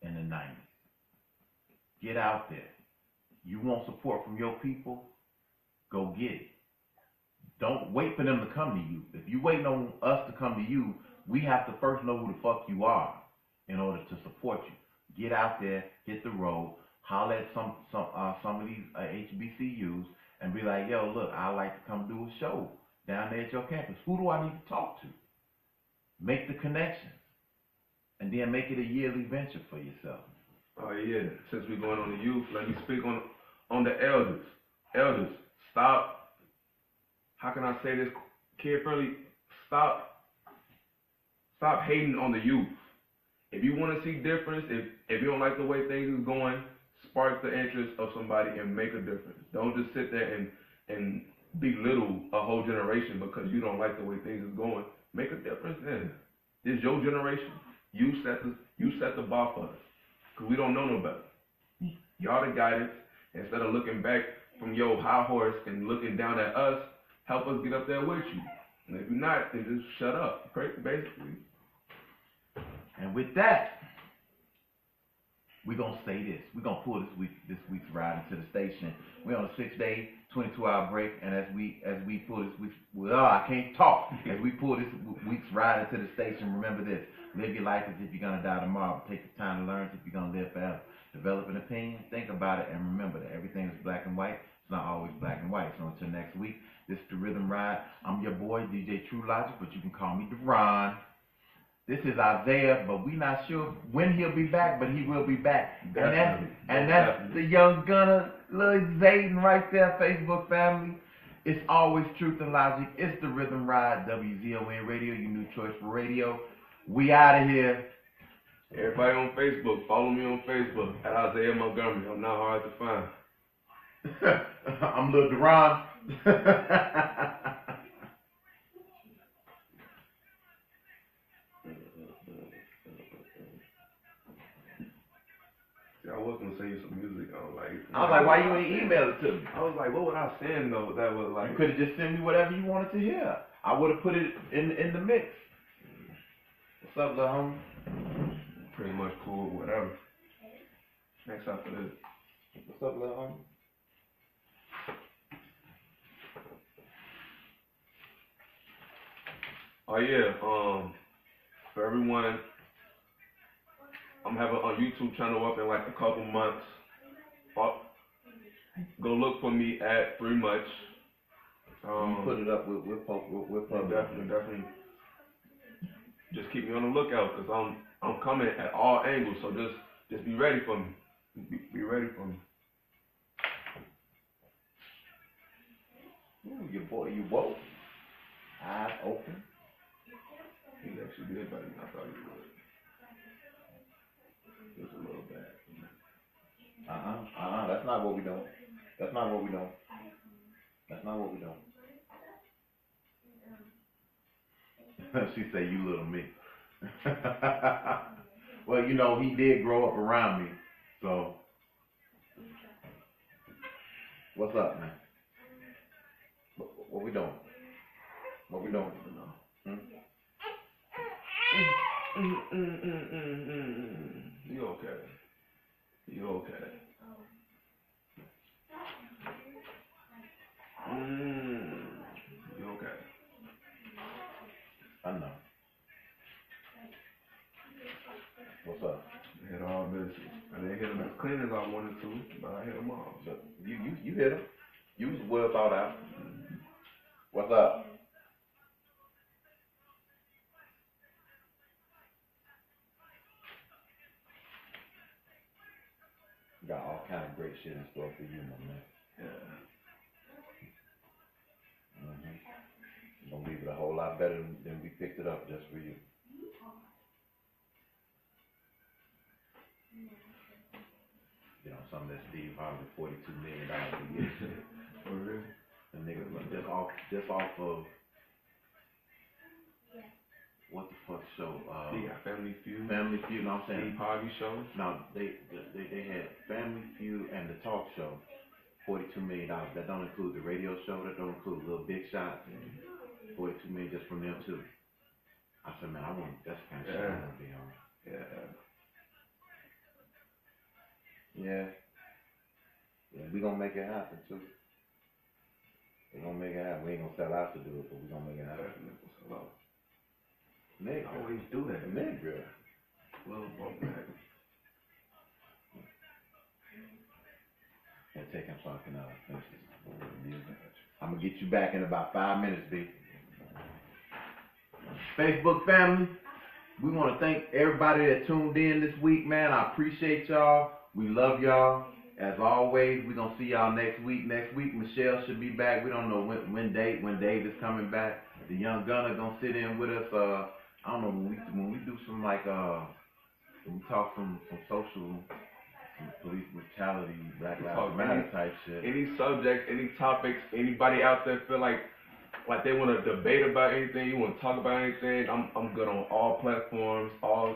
in the 90s. Get out there. You want support from your people? Go get it. Don't wait for them to come to you. If you waiting on us to come to you, we have to first know who the fuck you are in order to support you. Get out there, hit the road, holler at some of these HBCUs and be like, yo, look, I'd like to come do a show down there at your campus. Who do I need to talk to? Make the connections, and then make it a yearly venture for yourself. Oh yeah, since we're going on the youth, let me speak on the elders. Elders, stop. How can I say this kid-friendly? Stop hating on the youth. If you want to see difference, if you don't like the way things is going, spark the interest of somebody and make a difference. Don't just sit there and belittle a whole generation because you don't like the way things is going. Make a difference then. This is your generation. You set the bar for us. Because we don't know no better. Y'all the guidance. Instead of looking back from your high horse and looking down at us, help us get up there with you. And if you're not, then just shut up, basically. And with that, we're going to say this. We're going to pull this week's ride into the station. We're on a 6-day, 22-hour break, and as we pull this week's, I can't talk. As we pull this week's ride into the station, remember this: live your life as if you're gonna die tomorrow. But take the time to learn as if you're gonna live forever. Develop an opinion, think about it, and remember that everything is black and white. It's not always black and white. So until next week, this is the Rhythm Ride. I'm your boy, DJ True Logic, but you can call me Deron. This is Isaiah, but we're not sure when he'll be back, but he will be back. Definitely. And that's the young gunner, Lil Zayden right there, Facebook family. It's always truth and logic. It's the Rhythm Ride, WZON Radio, your new choice for radio. We out of here. Everybody on Facebook, follow me on Facebook at Isaiah Montgomery. I'm not hard to find. I'm Lil Duran. See, I was gonna send you some music. I was like, why you ain't email it to me? I was like, what would I send though? That was like, You could have just sent me whatever you wanted to hear. I would have put it in the mix. What's up, little homie? pretty much cool, whatever. Next after this. What's up, little homie? Oh yeah, for everyone, I'm having a YouTube channel up in like a couple months. Go look for me at Free Much. You put it up with Definitely. Just keep me on the lookout, cause I'm coming at all angles. So just be ready for me. Be ready for me. Ooh, your boy, you woke. Eyes open. He actually did better than I thought he would. Just a little bad. That's not what we doing. That's not what we doing. That's not what we doing. She say, you little me. Well, you know, he did grow up around me, so. What's up, man? What we doing? What we doing? You okay? You okay? You okay? I know. What's up? I hit all this. I didn't hit them as clean as I wanted to, but I hit them all. Look, you hit him. You was well thought out. What's up? Got all kind of great shit in store for you, my man. Yeah. Gonna leave it a whole lot better than we picked it up just for you. You know, some of that Steve Harvey $42 million a year shit. For real? The nigga just off of what the fuck show? He got Family Feud. Family Feud. No, I'm saying Steve Harvey show. no. They had Family Feud and the talk show. $42 million. That don't include the radio show. That don't include Little Big Shots. $42 million just from them too. I said, man, that's the kind of shit I want to be on. Yeah. Yeah, we gonna make it happen too. We gonna make it happen. We ain't gonna sell out to do it, but we gonna make it happen. Nigga. I always do that. Nigga. Little bump back. And take him so I can finish this. I'm gonna get you back in about 5 minutes, B. Facebook family, we want to thank everybody that tuned in this week, man. I appreciate y'all. We love y'all. As always, we're going to see y'all next week. Next week, Michelle should be back. We don't know when Dave is coming back. The young gunner going to sit in with us. I don't know, when we do some, like, when we talk some social, some police brutality, Black Lives Matter type shit. Any subjects, any topics, anybody out there feel like they want to debate about anything, you want to talk about anything, I'm good on all platforms, all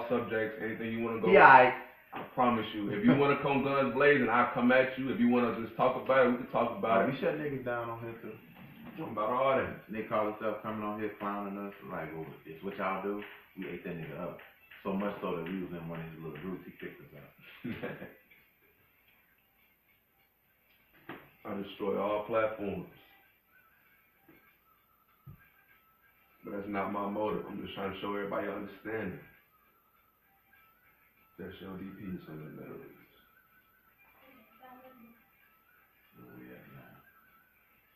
subjects, anything you want to go. Yeah, I promise you. If you want to come guns blazing, I'll come at you. If you want to just talk about it, we can talk about it. We shut niggas down on here too. Talking about all that. They call themselves coming on here clowning us. Like, well, it's what y'all do. We ate that nigga up. So much so that we was in one of his little groups. He kicked us out. I destroy all platforms. But that's not my motive. I'm just trying to show everybody understanding. That's your DP in some of the Middle East. Oh, yeah, man.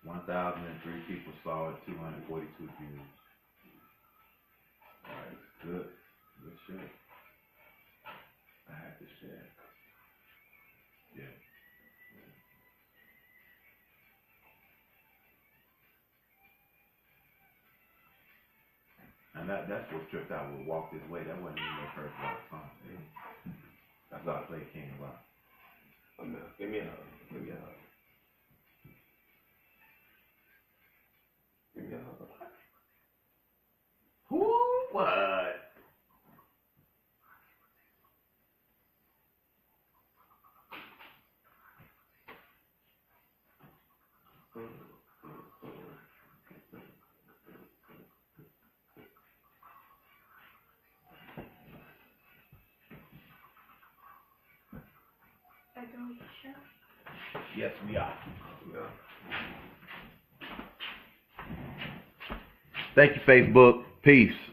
1,003 people saw it, 242 views. Alright, good. Good shit. I had to share. Yeah. And that's what tripped out with Walk This Way. That wasn't even their first rock song. That's why I played King of Rock. Give me a hug. Give me a hug. Are you with the show? Yes, we are. Yeah. Thank you, Facebook. Peace.